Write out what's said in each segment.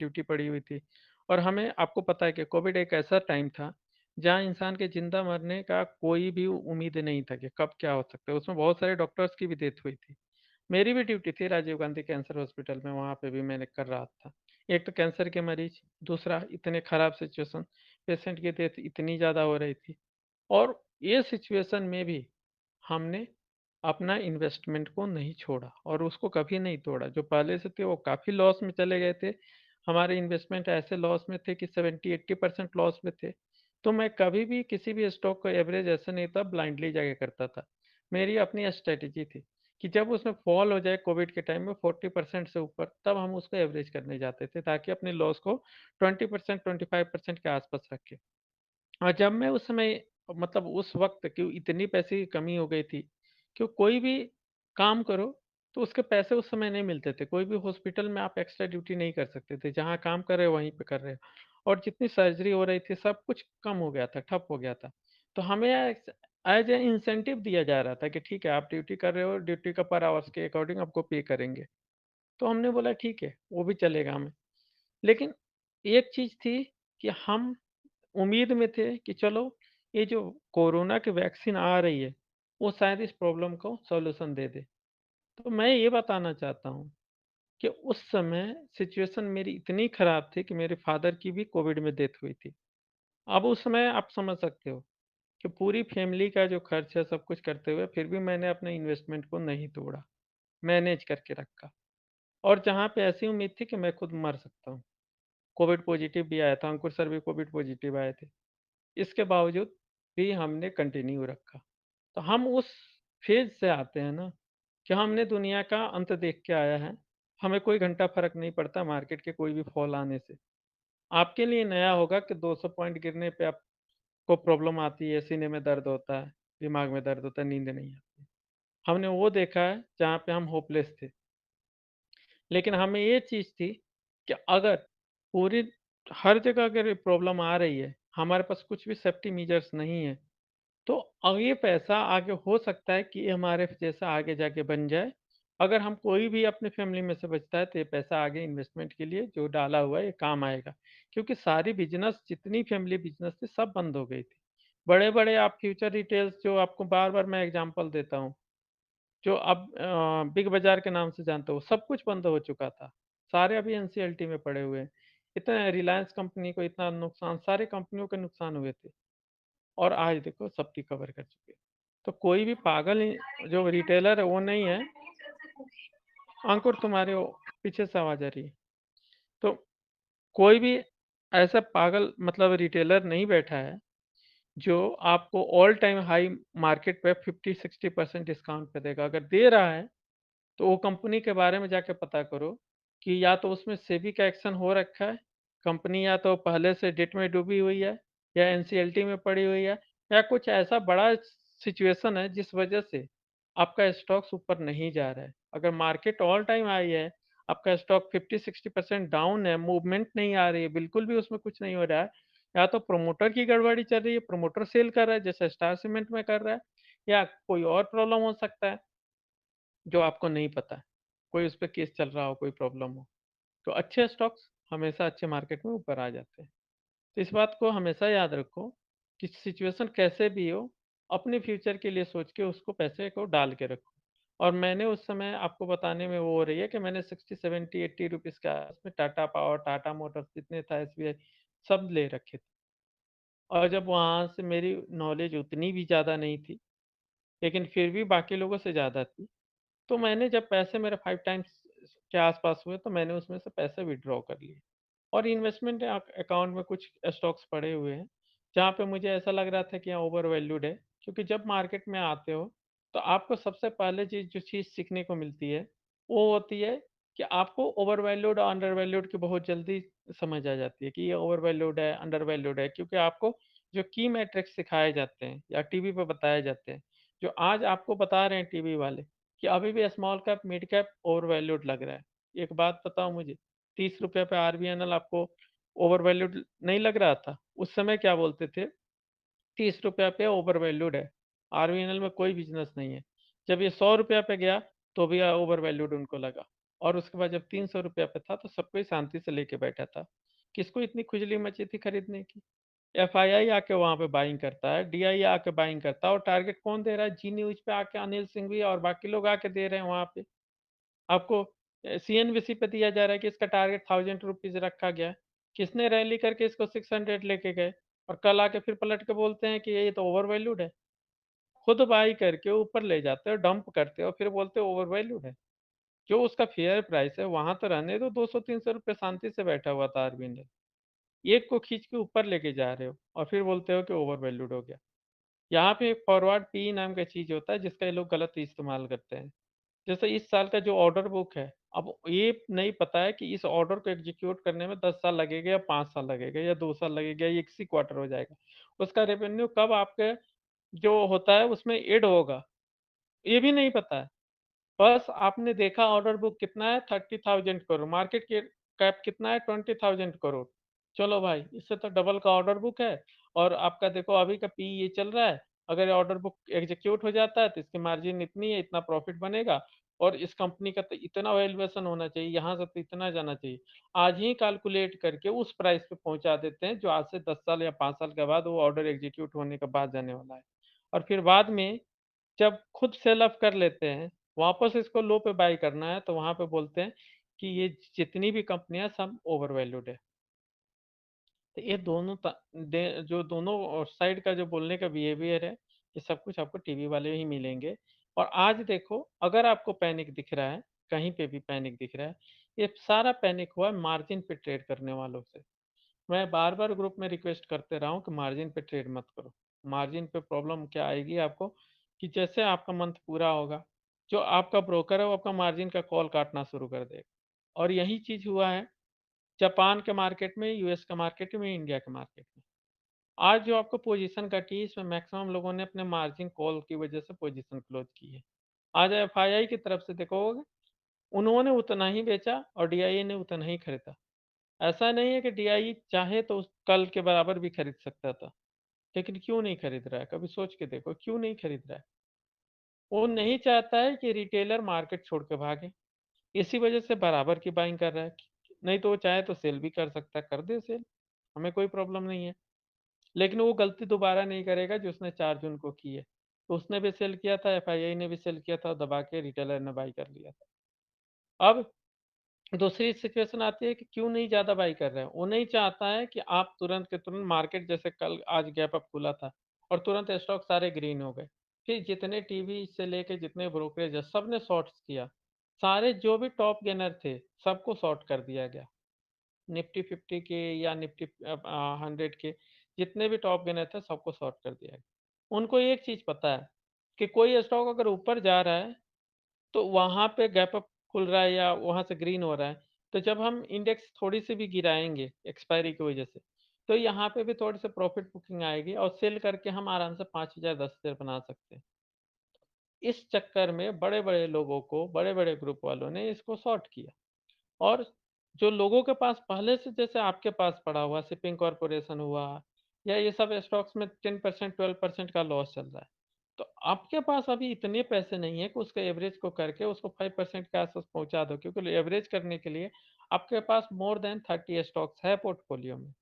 Duty पड़ी हुई थी। और हमें आपको पता है कि कोविड एक ऐसा टाइम था, जहाँ इंसान के ज़िंदा मरने का कोई भी उम्मीद नहीं था कि कब क्या हो सकता है। उसमें बहुत सारे डॉक्टर्स की भी डेथ हुई थी। मेरी भी ड्यूटी थी राजीव गांधी कैंसर हॉस्पिटल में, वहाँ पे भी मैंने कर रहा था। एक तो कैंसर के मरीज़, दूसरा इतने खराब सिचुएशन, पेशेंट की डेथ इतनी ज़्यादा हो रही थी। और ये सिचुएशन में भी हमने अपना इन्वेस्टमेंट को नहीं छोड़ा और उसको कभी नहीं तोड़ा। जो पहले से थे वो काफ़ी लॉस में चले गए थे। हमारे इन्वेस्टमेंट ऐसे लॉस में थे कि 70-80% लॉस में थे। तो मैं कभी भी किसी भी स्टॉक का एवरेज ऐसे नहीं था ब्लाइंडली जाके करता था। मेरी अपनी स्ट्रैटेजी थी कि जब उसमें फॉल हो जाए कोविड के टाइम में 40% से ऊपर, तब हम उसको एवरेज करने जाते थे ताकि अपने लॉस को 20% 25% के आस-पास रखें। और जब मैं उस समय मतलब उस वक़्त क्यों इतनी पैसे की कमी हो गई थी, कि कोई भी काम करो, तो उसके पैसे उस समय नहीं मिलते थे। कोई भी हॉस्पिटल में आप एक्स्ट्रा ड्यूटी नहीं कर सकते थे, जहाँ काम कर रहे हो वहीं पे कर रहे हो। और जितनी सर्जरी हो रही थी, सब कुछ कम हो गया था, ठप हो गया था। तो हमें एज़ ए इंसेंटिव दिया जा रहा था कि ठीक है, आप ड्यूटी कर रहे हो, ड्यूटी का पर आवर्स के अकॉर्डिंग आपको पे करेंगे। तो हमने बोला ठीक है, वो भी चलेगा हमें। लेकिन एक चीज़ थी कि हम उम्मीद में थे कि चलो ये जो कोरोना की वैक्सीन आ रही है, वो शायद इस प्रॉब्लम को सॉल्यूशन दे दे। तो मैं ये बताना चाहता हूँ कि उस समय सिचुएशन मेरी इतनी खराब थी कि मेरे फादर की भी कोविड में डेथ हुई थी। अब उस समय आप समझ सकते हो कि पूरी फैमिली का जो खर्च है सब कुछ करते हुए फिर भी मैंने अपने इन्वेस्टमेंट को नहीं तोड़ा, मैनेज करके रखा। और जहाँ पे ऐसी उम्मीद थी कि मैं खुद मर सकता हूँ। कोविड पॉजिटिव भी आया था, अंकुर सर भी कोविड पॉजिटिव आए थे। इसके बावजूद भी हमने कंटिन्यू रखा। तो हम उस फ़ेज़ से आते हैं ना, कि हमने दुनिया का अंत देख के आया है। हमें कोई घंटा फ़र्क नहीं पड़ता मार्केट के कोई भी फ़ॉल आने से। आपके लिए नया होगा कि 200 पॉइंट गिरने पे आपको प्रॉब्लम आती है, सीने में दर्द होता है, दिमाग में दर्द होता है, नींद नहीं आती। हमने वो देखा है जहाँ पे हम होपलेस थे। लेकिन हमें ये चीज़ थी कि अगर पूरी हर जगह अगर ये प्रॉब्लम आ रही है, हमारे पास कुछ भी सेफ्टी मेजर्स नहीं है, तो ये पैसा आगे हो सकता है कि ये हमारे जैसा आगे जाके बन जाए। अगर हम कोई भी अपनी फैमिली में से बचता है, तो ये पैसा आगे इन्वेस्टमेंट के लिए जो डाला हुआ है, ये काम आएगा। क्योंकि सारी बिज़नेस जितनी फैमिली बिज़नेस थी, सब बंद हो गई थी। बड़े-बड़े आप फ्यूचर रिटेल्स जो आपको बार-बार मैं एग्ज़ाम्पल देता हूँ, जो अब बिग बाज़ार के नाम से जानते हो, सब कुछ बंद हो चुका था। सारे अभी एनसीएलटी में पड़े हुए हैं। इतना रिलायंस कंपनी को इतना नुकसान, सारी कंपनियों के नुकसान हुए थे। और आज देखो सब रिकवर कर चुके हैं। तो कोई भी पागल जो रिटेलर है वो नहीं है। अंकुर तुम्हारे वो पीछे से आवाज़ आ रही है। तो कोई भी ऐसा पागल मतलब रिटेलर नहीं बैठा है, जो आपको ऑल टाइम हाई मार्केट पे 50-60% डिस्काउंट पे देगा। अगर दे रहा है, तो वो कंपनी के बारे में जाके पता करो कि या तो उसमें सेबी का एक्शन हो रखा है, कंपनी या तो पहले से डेट में डूबी हुई है या एनसीएलटी में पड़ी हुई है या कुछ ऐसा बड़ा सिचुएशन है जिस वजह से आपका स्टॉक्स ऊपर नहीं जा रहा है। अगर मार्केट ऑल टाइम हाई है, आपका स्टॉक 50-60% डाउन है, मूवमेंट नहीं आ रही है, बिल्कुल भी उसमें कुछ नहीं हो रहा है, या तो प्रमोटर की गड़बड़ी चल रही है, प्रमोटर सेल कर रहा है जैसे स्टार सीमेंट में कर रहा है, या कोई और प्रॉब्लम हो सकता है। जो आपको नहीं पता है। कोई उस पे केस चल रहा हो, कोई प्रॉब्लम हो। तो अच्छे स्टॉक्स हमेशा अच्छे मार्केट में ऊपर आ जाते हैं। तो इस बात को हमेशा याद रखो कि सिचुएशन कैसे भी हो, अपने फ्यूचर के लिए सोच के उसको पैसे को डाल के रखो। और मैंने उस समय आपको बताने में वो हो रही है कि मैंने 60, 70, 80 रुपीज़ का उसमें टाटा पावर, टाटा मोटर्स जितने था एसबीआई सब ले रखे थे। और जब वहाँ से मेरी नॉलेज उतनी भी ज़्यादा नहीं थी, लेकिन फिर भी बाकी लोगों से ज़्यादा थी। तो मैंने जब पैसे मेरे 5 टाइम्स के आस-पास हुए, तो मैंने उसमें से पैसे विथड्रॉ कर लिए। और इन्वेस्टमेंट अकाउंट में कुछ स्टॉक्स पड़े हुए हैं, जहाँ पे मुझे ऐसा लग रहा था कि यहाँ ओवर वैल्यूड है। क्योंकि जब मार्केट में आते हो, तो आपको सबसे पहले जो चीज़ सीखने को मिलती है, वो होती है कि आपको ओवर वैल्यूड और अंडर वैल्यूड की बहुत जल्दी समझ आ जाती है कि ये ओवर वैल्यूड है, अंडर वैल्यूड है। क्योंकि आपको जो की मैट्रिक्स सिखाए जाते हैं या टीवी पे बताए जाते हैं, जो आज आपको बता रहे हैं टीवी वाले, कि अभी भी small cap, mid cap over valued लग रहा है। एक बात बताओ मुझे, ₹30 पे आरबीएनएल आपको ओवर वैल्यूड नहीं लग रहा था? उस समय क्या बोलते थे, ₹30 पे ओवर वैल्यूड है, आरबीएनएल में कोई बिज़नेस नहीं है। जब ये ₹100 पे गया, तो भी ओवर वैल्यूड उनको लगा। और उसके बाद जब 300 रुपया पे था तो सब कोई शांति से लेके बैठा था। किसको इतनी खुजली मची थी खरीदने की? एफआईआई आके वहां पे बाइंग करता है, डीआई आके बाइंग करता है, और टारगेट कौन दे रहा है? जी न्यूज पे आके अनिल सिंघवी और बाकी लोग आके दे रहे हैं वहां पे। आपको सीएनबीसी पे दिया जा रहा है कि इसका टारगेट 1000 रुपीज रखा गया है। किसने रैली करके इसको 600 लेके गए, और कल आके फिर पलट के बोलते हैं कि ये तो ओवर वैल्यूड है। खुद बाई करके ऊपर ले जाते हो, डंप करते हो, फिर बोलते हो ओवर वैल्यूड है। जो उसका फेयर प्राइस है वहां तो रहने दो, 200-300 रुपये शांति से बैठा हुआ था अरविंद। एक को खींच के ऊपर लेके जा रहे हो और फिर बोलते हो कि ओवर वैल्यूड हो गया। यहाँ पे एक फॉरवर्ड पी नाम का चीज होता है जिसका ये लोग गलत इस्तेमाल करते हैं। जैसे इस साल का जो ऑर्डर बुक है, अब ये नहीं पता है कि इस ऑर्डर को एग्जीक्यूट करने में 10 साल लगेगा या 5 साल लगेगा या 2 साल लगेगा या इसी क्वार्टर हो जाएगा। उसका रेवेन्यू कब आपके जो होता है उसमें ऐड होगा, ये भी नहीं पता है। बस आपने देखा ऑर्डर बुक कितना है, 30,000 करोड़, मार्केट के कैप कितना है, 20,000 करोड़। चलो भाई, इससे तो डबल का ऑर्डर बुक है। और आपका देखो अभी का पी ये चल रहा है। अगर ये ऑर्डर बुक एग्जीक्यूट हो जाता है तो इसकी मार्जिन इतनी है, इतना प्रॉफिट बनेगा। और इस कंपनी का तो इतना वैल्यूएशन होना चाहिए, यहाँ से तो इतना जाना चाहिए। आज ही कैलकुलेट करके उस प्राइस पे पहुंचा देते हैं जो आज से 10 साल या 5 साल के बाद वो ऑर्डर एग्जीक्यूट होने के बाद जाने वाला है। और फिर बाद में जब खुद सेल ऑफ कर लेते हैं, वापस इसको लो पे बाय करना है, तो वहां पे बोलते हैं कि ये जितनी भी कंपनियां सब ओवर वैल्यूड है। तो ये जो दोनों साइड का जो बोलने का बिहेवियर है, ये सब कुछ आपको टीवी वाले ही मिलेंगे। और आज देखो, अगर आपको पैनिक दिख रहा है, कहीं पे भी पैनिक दिख रहा है, ये सारा पैनिक हुआ मार्जिन पे ट्रेड करने वालों से। मैं बार बार ग्रुप में रिक्वेस्ट करते रहा हूँ कि मार्जिन पे ट्रेड मत करो। मार्जिन पे प्रॉब्लम क्या आएगी आपको, कि जैसे आपका मंथ पूरा होगा, जो आपका ब्रोकर है वो आपका मार्जिन का कॉल काटना शुरू कर देगा। और यही चीज हुआ है जापान के मार्केट में, यूएस के मार्केट में, इंडिया के मार्केट में। आज जो आपको पोजीशन कटी है, इसमें मैक्सिमम लोगों ने अपने मार्जिन कॉल की वजह से पोजीशन क्लोज की है। आज एफआईआई की तरफ से देखोगे, उन्होंने उतना ही बेचा और डीआईए ने उतना ही खरीदा। ऐसा नहीं है कि डीआई चाहे तो कल के बराबर भी खरीद सकता था, लेकिन क्यों नहीं खरीद रहा है? कभी सोच के देखो, क्यों नहीं खरीद रहा है? वो नहीं चाहता है कि रिटेलर मार्केट छोड़ के भागे, इसी वजह से बराबर की बाइंग कर रहा है। नहीं तो वो चाहे तो सेल भी कर सकता है, कर दे सेल, हमें कोई प्रॉब्लम नहीं है। लेकिन वो गलती दोबारा नहीं करेगा जो उसने 4 जून को की है। तो उसने भी सेल किया था, एफआईआई ने भी सेल किया था, दबा के रिटेलर ने बाई कर लिया था। अब दूसरी सिचुएशन आती है कि क्यों नहीं ज़्यादा बाई कर रहे हैं। वो नहीं चाहता है कि आप तुरंत के तुरंत मार्केट, जैसे कल आज गैप अप खुला था और तुरंत स्टॉक सारे ग्रीन हो गए। फिर जितने टीवी से लेके जितने ब्रोकरेज है सबने शॉर्ट्स किया। सारे जो भी टॉप गेनर थे सबको शॉर्ट कर दिया गया। निफ्टी 50 के या निफ्टी 100 के जितने भी टॉप गेनर थे सबको शॉर्ट कर दिया गया। उनको एक चीज़ पता है कि कोई स्टॉक अगर ऊपर जा रहा है तो वहाँ पे गैप अप खुल रहा है या वहाँ से ग्रीन हो रहा है, तो जब हम इंडेक्स थोड़ी सी भी गिराएंगे एक्सपायरी की वजह से, तो यहाँ पे भी थोड़ी सी प्रॉफिट बुकिंग आएगी और सेल करके हम आराम से 5,000 10,000 बना सकते हैं। इस चक्कर में बड़े बड़े लोगों को, बड़े बड़े ग्रुप वालों ने इसको शॉर्ट किया। और जो लोगों के पास पहले से, जैसे आपके पास पड़ा हुआ शिपिंग कॉर्पोरेशन हुआ या ये सब स्टॉक्स में 10% 12% का लॉस चल रहा है, तो आपके पास अभी इतने पैसे नहीं है कि उसके एवरेज को करके उसको 5% के आसपास पहुंचा दो, क्योंकि एवरेज करने के लिए आपके पास मोर देन 30 स्टॉक्स है पोर्टफोलियो में।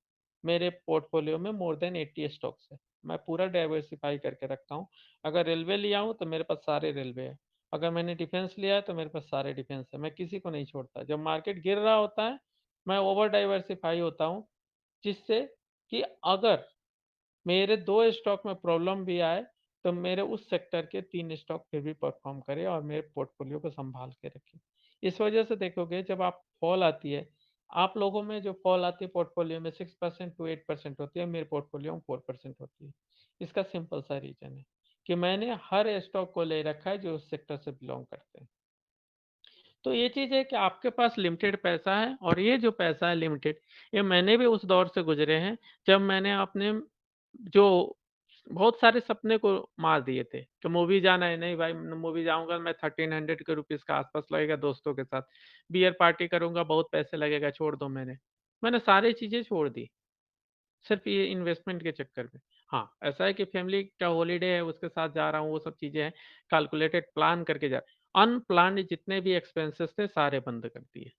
मेरे पोर्टफोलियो में मोर देन 80 स्टॉक्स है। मैं पूरा डाइवर्सिफाई करके रखा हूँ। अगर रेलवे लिया हूँ तो मेरे पास सारे रेलवे है। अगर मैंने डिफेंस लिया है तो मेरे पास सारे डिफेंस है। मैं किसी को नहीं छोड़ता। जब मार्केट गिर रहा होता है मैं ओवर डाइवर्सिफाई होता हूँ, जिससे कि अगर मेरे 2 स्टॉक में प्रॉब्लम भी आए तो मेरे उस सेक्टर के 3 स्टॉक फिर भी परफॉर्म करे और मेरे पोर्टफोलियो को संभाल के रखे। इस वजह से देखोगे जब आप फॉल आती है, आप लोगों में जो फॉल आती है पोर्टफोलियो में 6% टू 8% होती है, मेरे पोर्टफोलियो में 4% होती है। इसका सिंपल सा रीजन है कि मैंने हर स्टॉक को ले रखा है जो उस सेक्टर से बिलोंग करते हैं। तो ये चीज़ है कि आपके पास लिमिटेड पैसा है, और ये जो पैसा है लिमिटेड, ये मैंने भी उस दौर से गुजरे हैं जब मैंने अपने जो बहुत सारे सपने को मार दिए थे कि मूवी जाना है, नहीं भाई मूवी जाऊंगा मैं 1300 के रुपीस का आसपास लगेगा दोस्तों के साथ, बियर पार्टी करूंगा बहुत पैसे लगेगा, छोड़ दो। मैंने मैंने सारी चीजें छोड़ दी सिर्फ ये इन्वेस्टमेंट के चक्कर में। हाँ, ऐसा है कि फैमिली का हॉलीडे है उसके साथ जा रहा हूँ, वो सब चीजें हैं, कैलकुलेटेड प्लान करके जा। अनप्लान्ड जितने भी एक्सपेंसेस थे सारे बंद कर दिए।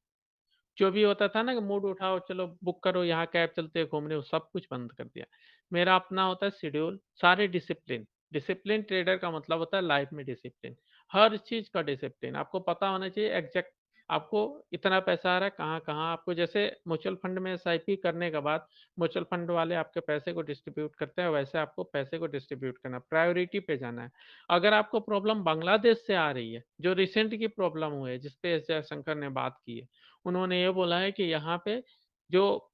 जो भी होता था ना कि मूड उठाओ चलो बुक करो यहाँ कैब चलते हैं घूमने, वो सब कुछ बंद कर दिया। मेरा अपना होता है शेड्यूल, सारे डिसिप्लिन। डिसिप्लिन ट्रेडर का मतलब होता है लाइफ में डिसिप्लिन, हर चीज का डिसिप्लिन आपको पता होना चाहिए एग्जैक्ट। आपको इतना पैसा आ रहा है कहाँ कहाँ, आपको जैसे म्यूचुअल फंड में एसआईपी करने के बाद म्यूचुअल फंड वाले आपके पैसे को डिस्ट्रीब्यूट करते हैं, वैसे आपको पैसे को डिस्ट्रीब्यूट करना, प्रायोरिटी पे जाना है। अगर आपको प्रॉब्लम बांग्लादेश से आ रही है, जो रिसेंट की प्रॉब्लम हुई है जिसपे एस जयशंकर ने बात की है, उन्होंने ये बोला है कि यहाँ पे जो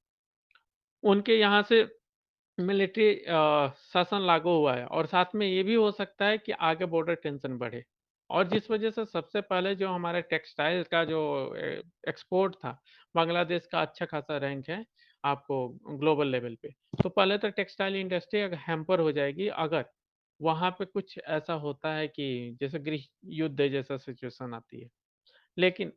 उनके यहाँ से मिलिट्री शासन लागू हुआ है, और साथ में ये भी हो सकता है कि आगे बॉर्डर टेंशन बढ़े, और जिस वजह से सबसे पहले जो हमारे टेक्सटाइल का जो एक्सपोर्ट था, बांग्लादेश का अच्छा खासा रैंक है आपको ग्लोबल लेवल पे। तो पहले तो टेक्सटाइल इंडस्ट्री अगर हैम्पर हो जाएगी, अगर वहां पे कुछ ऐसा होता है कि जैसे गृह युद्ध जैसा सिचुएशन आती है। लेकिन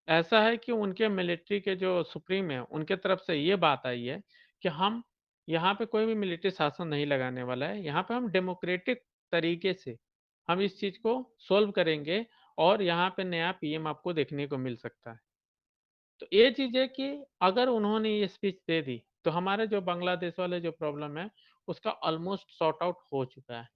ऐसा है कि उनके मिलिट्री के जो सुप्रीम है, उनके तरफ से ये बात आई है कि हम यहाँ पे कोई भी मिलिट्री शासन नहीं लगाने वाला है, यहाँ पे हम डेमोक्रेटिक तरीके से हम इस चीज को सोल्व करेंगे, और यहाँ पे नया पीएम आपको देखने को मिल सकता है। तो ये चीज है कि अगर उन्होंने ये स्पीच दे दी, तो हमारे जो बांग्लादेश वाले जो प्रॉब्लम है उसका ऑलमोस्ट सॉर्ट आउट हो चुका है।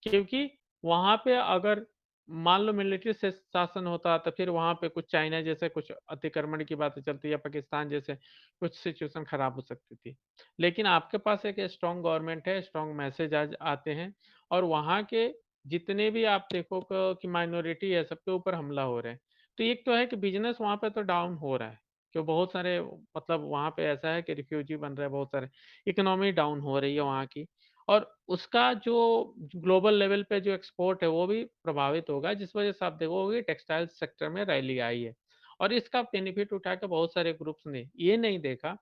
क्योंकि वहां पे अगर मान लो मिलिट्री से शासन होता तो फिर वहां पे कुछ चाइना जैसे कुछ अतिक्रमण की बातें चलती, या पाकिस्तान जैसे कुछ सिचुएशन खराब हो सकती थी। लेकिन आपके पास एक स्ट्रांग गवर्नमेंट है, स्ट्रांग मैसेज आज आते हैं, और वहां के जितने भी आप देखो कि माइनॉरिटी है सबके ऊपर हमला हो रहे हैं। तो एक तो है कि बिजनेस वहां पे तो डाउन हो रहा है, कि बहुत सारे मतलब वहां पे ऐसा है कि रिफ्यूजी बन रहे हैं बहुत सारे, इकोनॉमी डाउन हो रही है वहां की, और उसका जो ग्लोबल लेवल पे जो एक्सपोर्ट है वो भी प्रभावित होगा, जिस वजह से आप देखोगे टेक्सटाइल सेक्टर में रैली आई है। और इसका बेनिफिट उठा के बहुत सारे ग्रुप्स ने ये नहीं देखा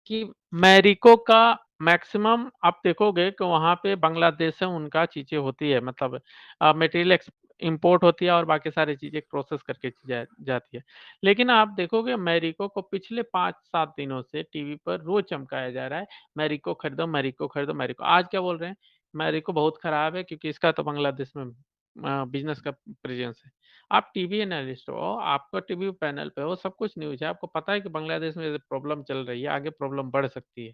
कि मैरिको का मैक्सिमम आप देखोगे कि वहाँ पे बांग्लादेश से उनका चीज़ें होती है, मतलब मटेरियल इंपोर्ट होती है और बाकी सारी चीज़ें प्रोसेस करके जाती है। लेकिन आप देखोगे मैरिको को पिछले 5-7 दिनों से टीवी पर रोज चमकाया जा रहा है, मैरिको खरीदो, मैरिको खरीदो, मैरिको। आज क्या बोल रहे हैं? मैरिको बहुत खराब है क्योंकि इसका तो बांग्लादेश में बिजनेस का प्रेजेंस है। आप टीवी एनालिस्ट हो, आपका टीवी पैनल पे हो, सब कुछ न्यूज़ है, आपको पता है कि बांग्लादेश में प्रॉब्लम चल रही है, आगे प्रॉब्लम बढ़ सकती है।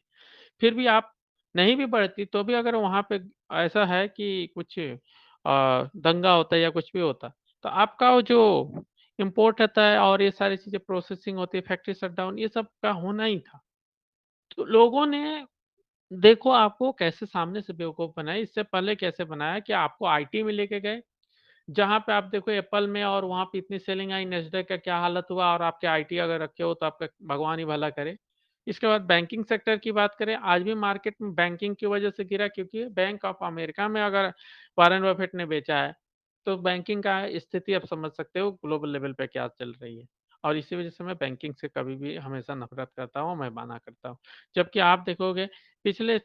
फिर भी आप नहीं भी बढ़ती तो भी अगर वहाँ पे ऐसा है कि कुछ दंगा होता है या कुछ भी होता, तो आपका वो जो इम्पोर्ट होता है और ये सारी चीज़ें प्रोसेसिंग होती है, फैक्ट्री शटडाउन, ये सब का होना ही था। तो लोगों ने देखो आपको कैसे सामने से बेवकूफ़ बनाया, इससे पहले कैसे बनाया कि आपको आईटी में लेके गए, जहाँ पे आप देखो एप्पल में और वहाँ पे इतनी सेलिंग आई, नेस्डैक का क्या हालत हुआ, और आपके आईटी अगर रखे हो तो आपका भगवान ही भला करे। इसके बाद बैंकिंग सेक्टर की बात करें, आज भी मार्केट में बैंकिंग की वजह से गिरा, क्योंकि बैंक ऑफ अमेरिका में अगर वॉरेन बफेट ने बेचा है, तो बैंकिंग का स्थिति आप समझ सकते हो ग्लोबल लेवल पे क्या चल रही है। और इसी वजह से मैं बैंकिंग से कभी भी हमेशा नफरत करता हूँ, मैं माना करता हूँ। जबकि आप देखोगे पिछले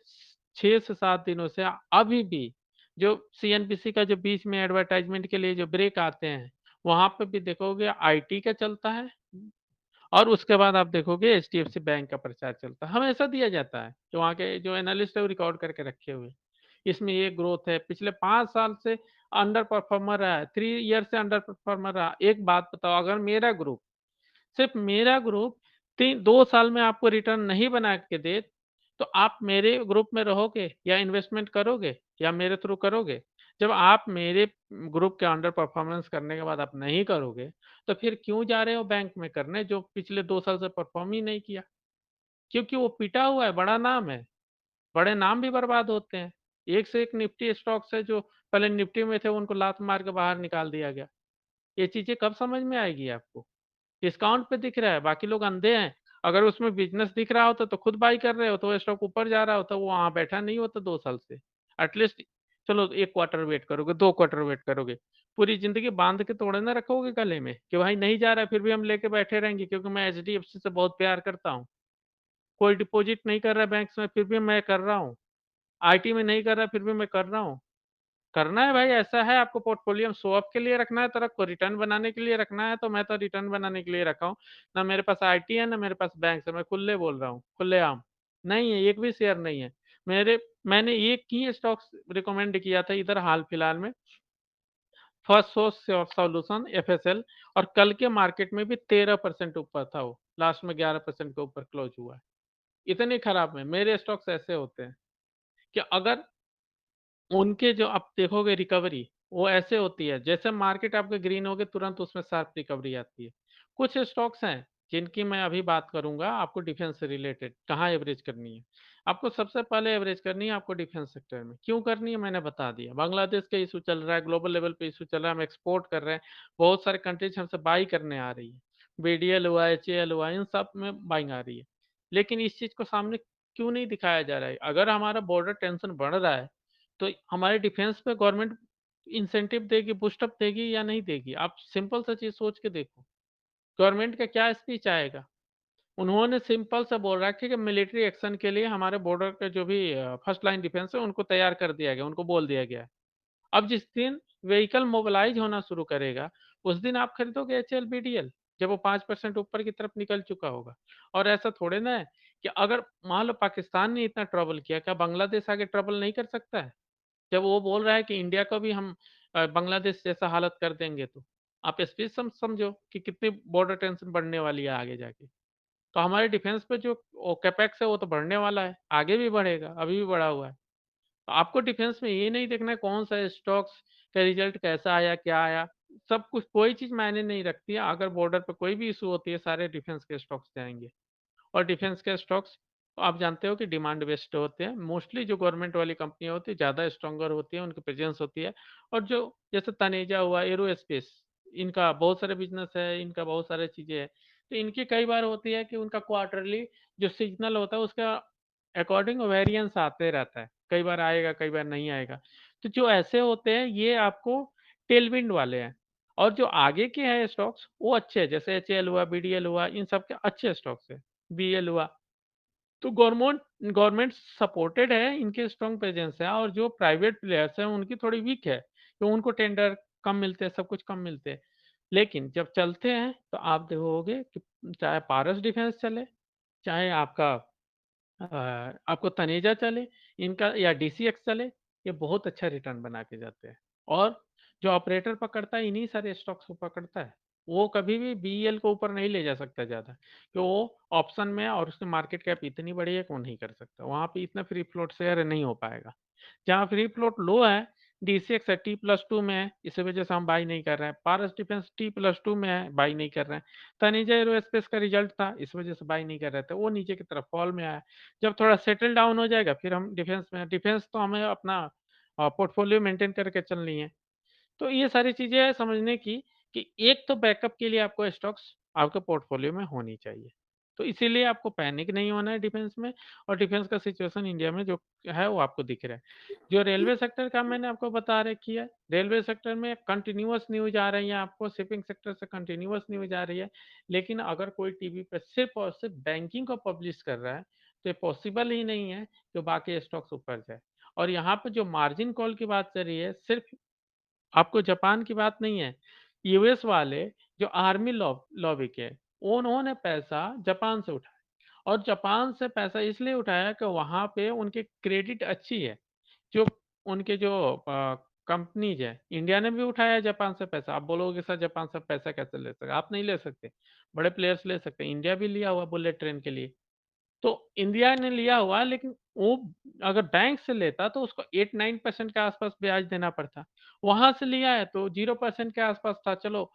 6 से 7 दिनों से अभी भी जो सीएनबीसी का जो बीच में एडवर्टाइजमेंट के लिए जो ब्रेक आते हैं, वहां पे भी देखोगे आईटी का चलता है, और उसके बाद आप देखोगे एचडीएफसी बैंक का प्रचार चलता है, हमेशा दिया जाता है कि वहाँ के जो एनालिस्ट है वो रिकॉर्ड करके रखे हुए हैं। इसमें ये ग्रोथ है, पिछले 5 साल से अंडर परफॉर्मर रहा है, 3 ईयर से अंडर परफॉर्मर रहा। एक बात बताओ, अगर मेरा ग्रुप, सिर्फ मेरा ग्रुप 2 साल में आपको रिटर्न नहीं बना के दे, तो आप मेरे ग्रुप में रहोगे या इन्वेस्टमेंट करोगे या मेरे थ्रू करोगे? जब आप मेरे ग्रुप के अंडर परफॉर्मेंस करने के बाद आप नहीं करोगे, तो फिर क्यों जा रहे हो बैंक में करने जो पिछले 2 साल से परफॉर्म ही नहीं किया? क्योंकि वो पिटा हुआ है, बड़ा नाम है, बड़े नाम भी बर्बाद होते हैं। एक से एक निफ्टी स्टॉक्स है जो पहले निफ्टी में थे, उनको लात मार के बाहर निकाल दिया गया। ये चीजें कब समझ में आएगी आपको? डिस्काउंट पे दिख रहा है, बाकी लोग अंधे हैं। अगर उसमें बिज़नेस दिख रहा होता तो खुद बाय कर रहे हो, तो वो स्टॉक ऊपर जा रहा होता, वो वहाँ बैठा नहीं होता 2 साल से। एटलीस्ट चलो 1 क्वार्टर वेट करोगे, 2 क्वार्टर वेट करोगे। पूरी ज़िंदगी बाँध के थोड़े ना रखोगे गले में कि भाई नहीं जा रहा है फिर भी हम लेके बैठे रहेंगे क्योंकि मैं एचडीएफसी से बहुत प्यार करता हूँ। कोई डिपॉज़िट नहीं कर रहा है बैंक्स में फिर भी मैं कर रहा हूँ। आईटी में नहीं कर रहा है फिर भी मैं कर रहा हूँ। करना है भाई, ऐसा है आपको पोर्टफोलियो में शो ऑफ के लिए रखना है तो रखो, रिटर्न बनाने के लिए रखना है तो मैं तो रिटर्न बनाने के लिए रखा हूँ। ना मेरे पास आईटी है, ना मेरे पास बैंक है, मैं खुले बोल रहा हूँ, खुलेआम। नहीं है, एक भी शेयर नहीं है। मेरे मैंने एक ही स्टॉक्स रिकमेंड किया था इधर हाल फिलहाल में, फर्स्ट सोर्स सॉल्यूशन एफएसएल, और कल के मार्केट में भी 13% ऊपर था वो, लास्ट में 11% के ऊपर क्लोज हुआ है। इतने खराब में मेरे स्टॉक्स ऐसे होते हैं कि अगर उनके जो आप देखोगे रिकवरी, वो ऐसे होती है जैसे मार्केट आपके ग्रीन होगे तुरंत उसमें शार्प रिकवरी आती है। कुछ स्टॉक्स हैं जिनकी मैं अभी बात करूंगा, आपको डिफेंस से रिलेटेड कहाँ एवरेज करनी है। आपको सबसे पहले एवरेज करनी है आपको डिफेंस सेक्टर में। क्यों करनी है मैंने बता दिया। बांग्लादेश का इशू चल रहा है, ग्लोबल लेवल पे इशू चल रहा है, हम एक्सपोर्ट कर रहे हैं, बहुत सारे कंट्रीज हमसे बाई करने आ रही है, बीडीएल हुआ, एचएएल हुआ, इन सब में बाइंग आ रही है। लेकिन इस चीज को सामने क्यों नहीं दिखाया जा रहा है। अगर हमारा बॉर्डर टेंशन बढ़ रहा है तो हमारे डिफेंस पे गवर्नमेंट इंसेंटिव देगी, बूस्ट अप देगी या नहीं देगी? आप सिंपल सा चीज़ सोच के देखो। गवर्नमेंट का क्या स्पीच आएगा? उन्होंने सिंपल सा बोल रखा है कि मिलिट्री एक्शन के लिए हमारे बॉर्डर के जो भी फर्स्ट लाइन डिफेंस है उनको तैयार कर दिया गया, उनको बोल दिया गया है। अब जिस दिन व्हीकल मोबिलाइज होना शुरू करेगा, उस दिन आप खरीदोगे एचएल, बीडीएल, जब वो 5% ऊपर की तरफ निकल चुका होगा। और ऐसा थोड़े ना है कि अगर मान लो पाकिस्तान ने इतना ट्रबल किया, क्या बांग्लादेश आगे ट्रबल नहीं कर सकता है? जब वो बोल रहा है कि इंडिया को भी हम बांग्लादेश जैसा हालत कर देंगे, तो आप स्पेस समझो कि कितनी बॉर्डर टेंशन बढ़ने वाली है आगे जाके। तो हमारे डिफेंस पे जो कैपेक्स है वो तो बढ़ने वाला है, आगे भी बढ़ेगा, अभी भी बढ़ा हुआ है। तो आपको डिफेंस में ये नहीं देखना है कौन सा स्टॉक्स का रिजल्ट कैसा आया, क्या आया। सब कुछ कोई चीज मायने नहीं रखती है। अगर बॉर्डर पे कोई भी इशू होती है, सारे डिफेंस के स्टॉक्स जाएंगे। और डिफेंस के स्टॉक्स आप जानते हो कि डिमांड बेस्ड होते हैं। मोस्टली जो गवर्नमेंट वाली कंपनियां होती है ज़्यादा स्ट्रॉन्गर होती है, उनकी प्रेजेंस होती है। और जो जैसे तनेजा हुआ, एरोस्पेस, इनका बहुत सारे बिजनेस है, इनका बहुत सारे चीज़ें हैं। तो इनकी कई बार होती है कि उनका क्वार्टरली जो सीजनल होता है उसका अकॉर्डिंग वेरिएंस आते रहता है, कई बार आएगा कई बार नहीं आएगा। तो जो ऐसे होते हैं ये आपको टेलविंड वाले हैं। और जो आगे के हैं स्टॉक्स वो अच्छे हैं, जैसे एचएएल हुआ, बीडीएल हुआ, इन सब के अच्छे स्टॉक्स है, बीएल हुआ। तो गवर्नमेंट गवर्नमेंट सपोर्टेड है, इनके स्ट्रॉन्ग प्रेजेंस है। और जो प्राइवेट प्लेयर्स हैं उनकी थोड़ी वीक है, तो उनको टेंडर कम मिलते हैं, सब कुछ कम मिलते हैं। लेकिन जब चलते हैं तो आप देखोगे कि चाहे पारस डिफेंस चले, चाहे आपको तनेजा चले, इनका या डीसीएक्स चले, ये बहुत अच्छा रिटर्न बना के जाते हैं। और जो ऑपरेटर पकड़ता है इन्हीं सारे स्टॉक्स को पकड़ता है। वो कभी भी बीईएल को ऊपर नहीं ले जा सकता ज़्यादा, कि वो ऑप्शन में है और उसकी मार्केट कैप इतनी बड़ी है कि वो नहीं कर सकता। वहाँ पे इतना फ्री फ्लोट शेयर नहीं हो पाएगा। जहाँ फ्री फ्लोट लो है, डीसीएक्स है T+2 में है, इस वजह से हम बाई नहीं कर रहे हैं। पारस डिफेंस T+2 में है, बाई नहीं कर रहे हैं। तनेजा एरोस्पेस का रिजल्ट था, इस वजह से बाई नहीं कर रहे थे, वो नीचे की तरफ फॉल में आया। जब थोड़ा सेटल डाउन हो जाएगा फिर हम डिफेंस में। डिफेंस तो हमें अपना पोर्टफोलियो मेंटेन करके चलनी है। तो ये सारी चीज़ें हैं समझने की, कि एक तो बैकअप के लिए आपको स्टॉक्स आपके पोर्टफोलियो में होनी चाहिए। तो इसीलिए आपको पैनिक नहीं होना है डिफेंस में। और डिफेंस का सिचुएशन इंडिया में जो है वो आपको दिख रहा है। जो रेलवे सेक्टर का मैंने आपको बता रखी है, रेलवे सेक्टर में कंटिन्यूअस न्यूज़ आ रही है, आपको शिपिंग सेक्टर से कंटिन्यूअस न्यूज़ आ रही है। लेकिन अगर कोई टीवी पे सिर्फ और सिर्फ बैंकिंग को पब्लिश कर रहा है, तो ये पॉसिबल ही नहीं है कि बाकी स्टॉक्स ऊपर जाए। और यहाँ पे जो मार्जिन कॉल की बात चल रही है, सिर्फ आपको जापान की बात नहीं है, यूएस वाले जो आर्मी लॉबी के, उन्होंने पैसा जापान से उठाया। और जापान से पैसा इसलिए उठाया कि वहाँ पे उनकी क्रेडिट अच्छी है। जो उनके जो कंपनीज है, इंडिया ने भी उठाया है जापान से पैसा। आप बोलोगे सर जापान से पैसा कैसे ले सकते, आप नहीं ले सकते, बड़े प्लेयर्स ले सकते हैं। इंडिया भी लिया हुआ बुलेट ट्रेन के लिए। तो इंडिया ने लिया हुआ है, लेकिन वो अगर बैंक से लेता तो उसको 8-9% के आसपास ब्याज देना पड़ता। वहां से लिया है तो 0% के आसपास था। चलो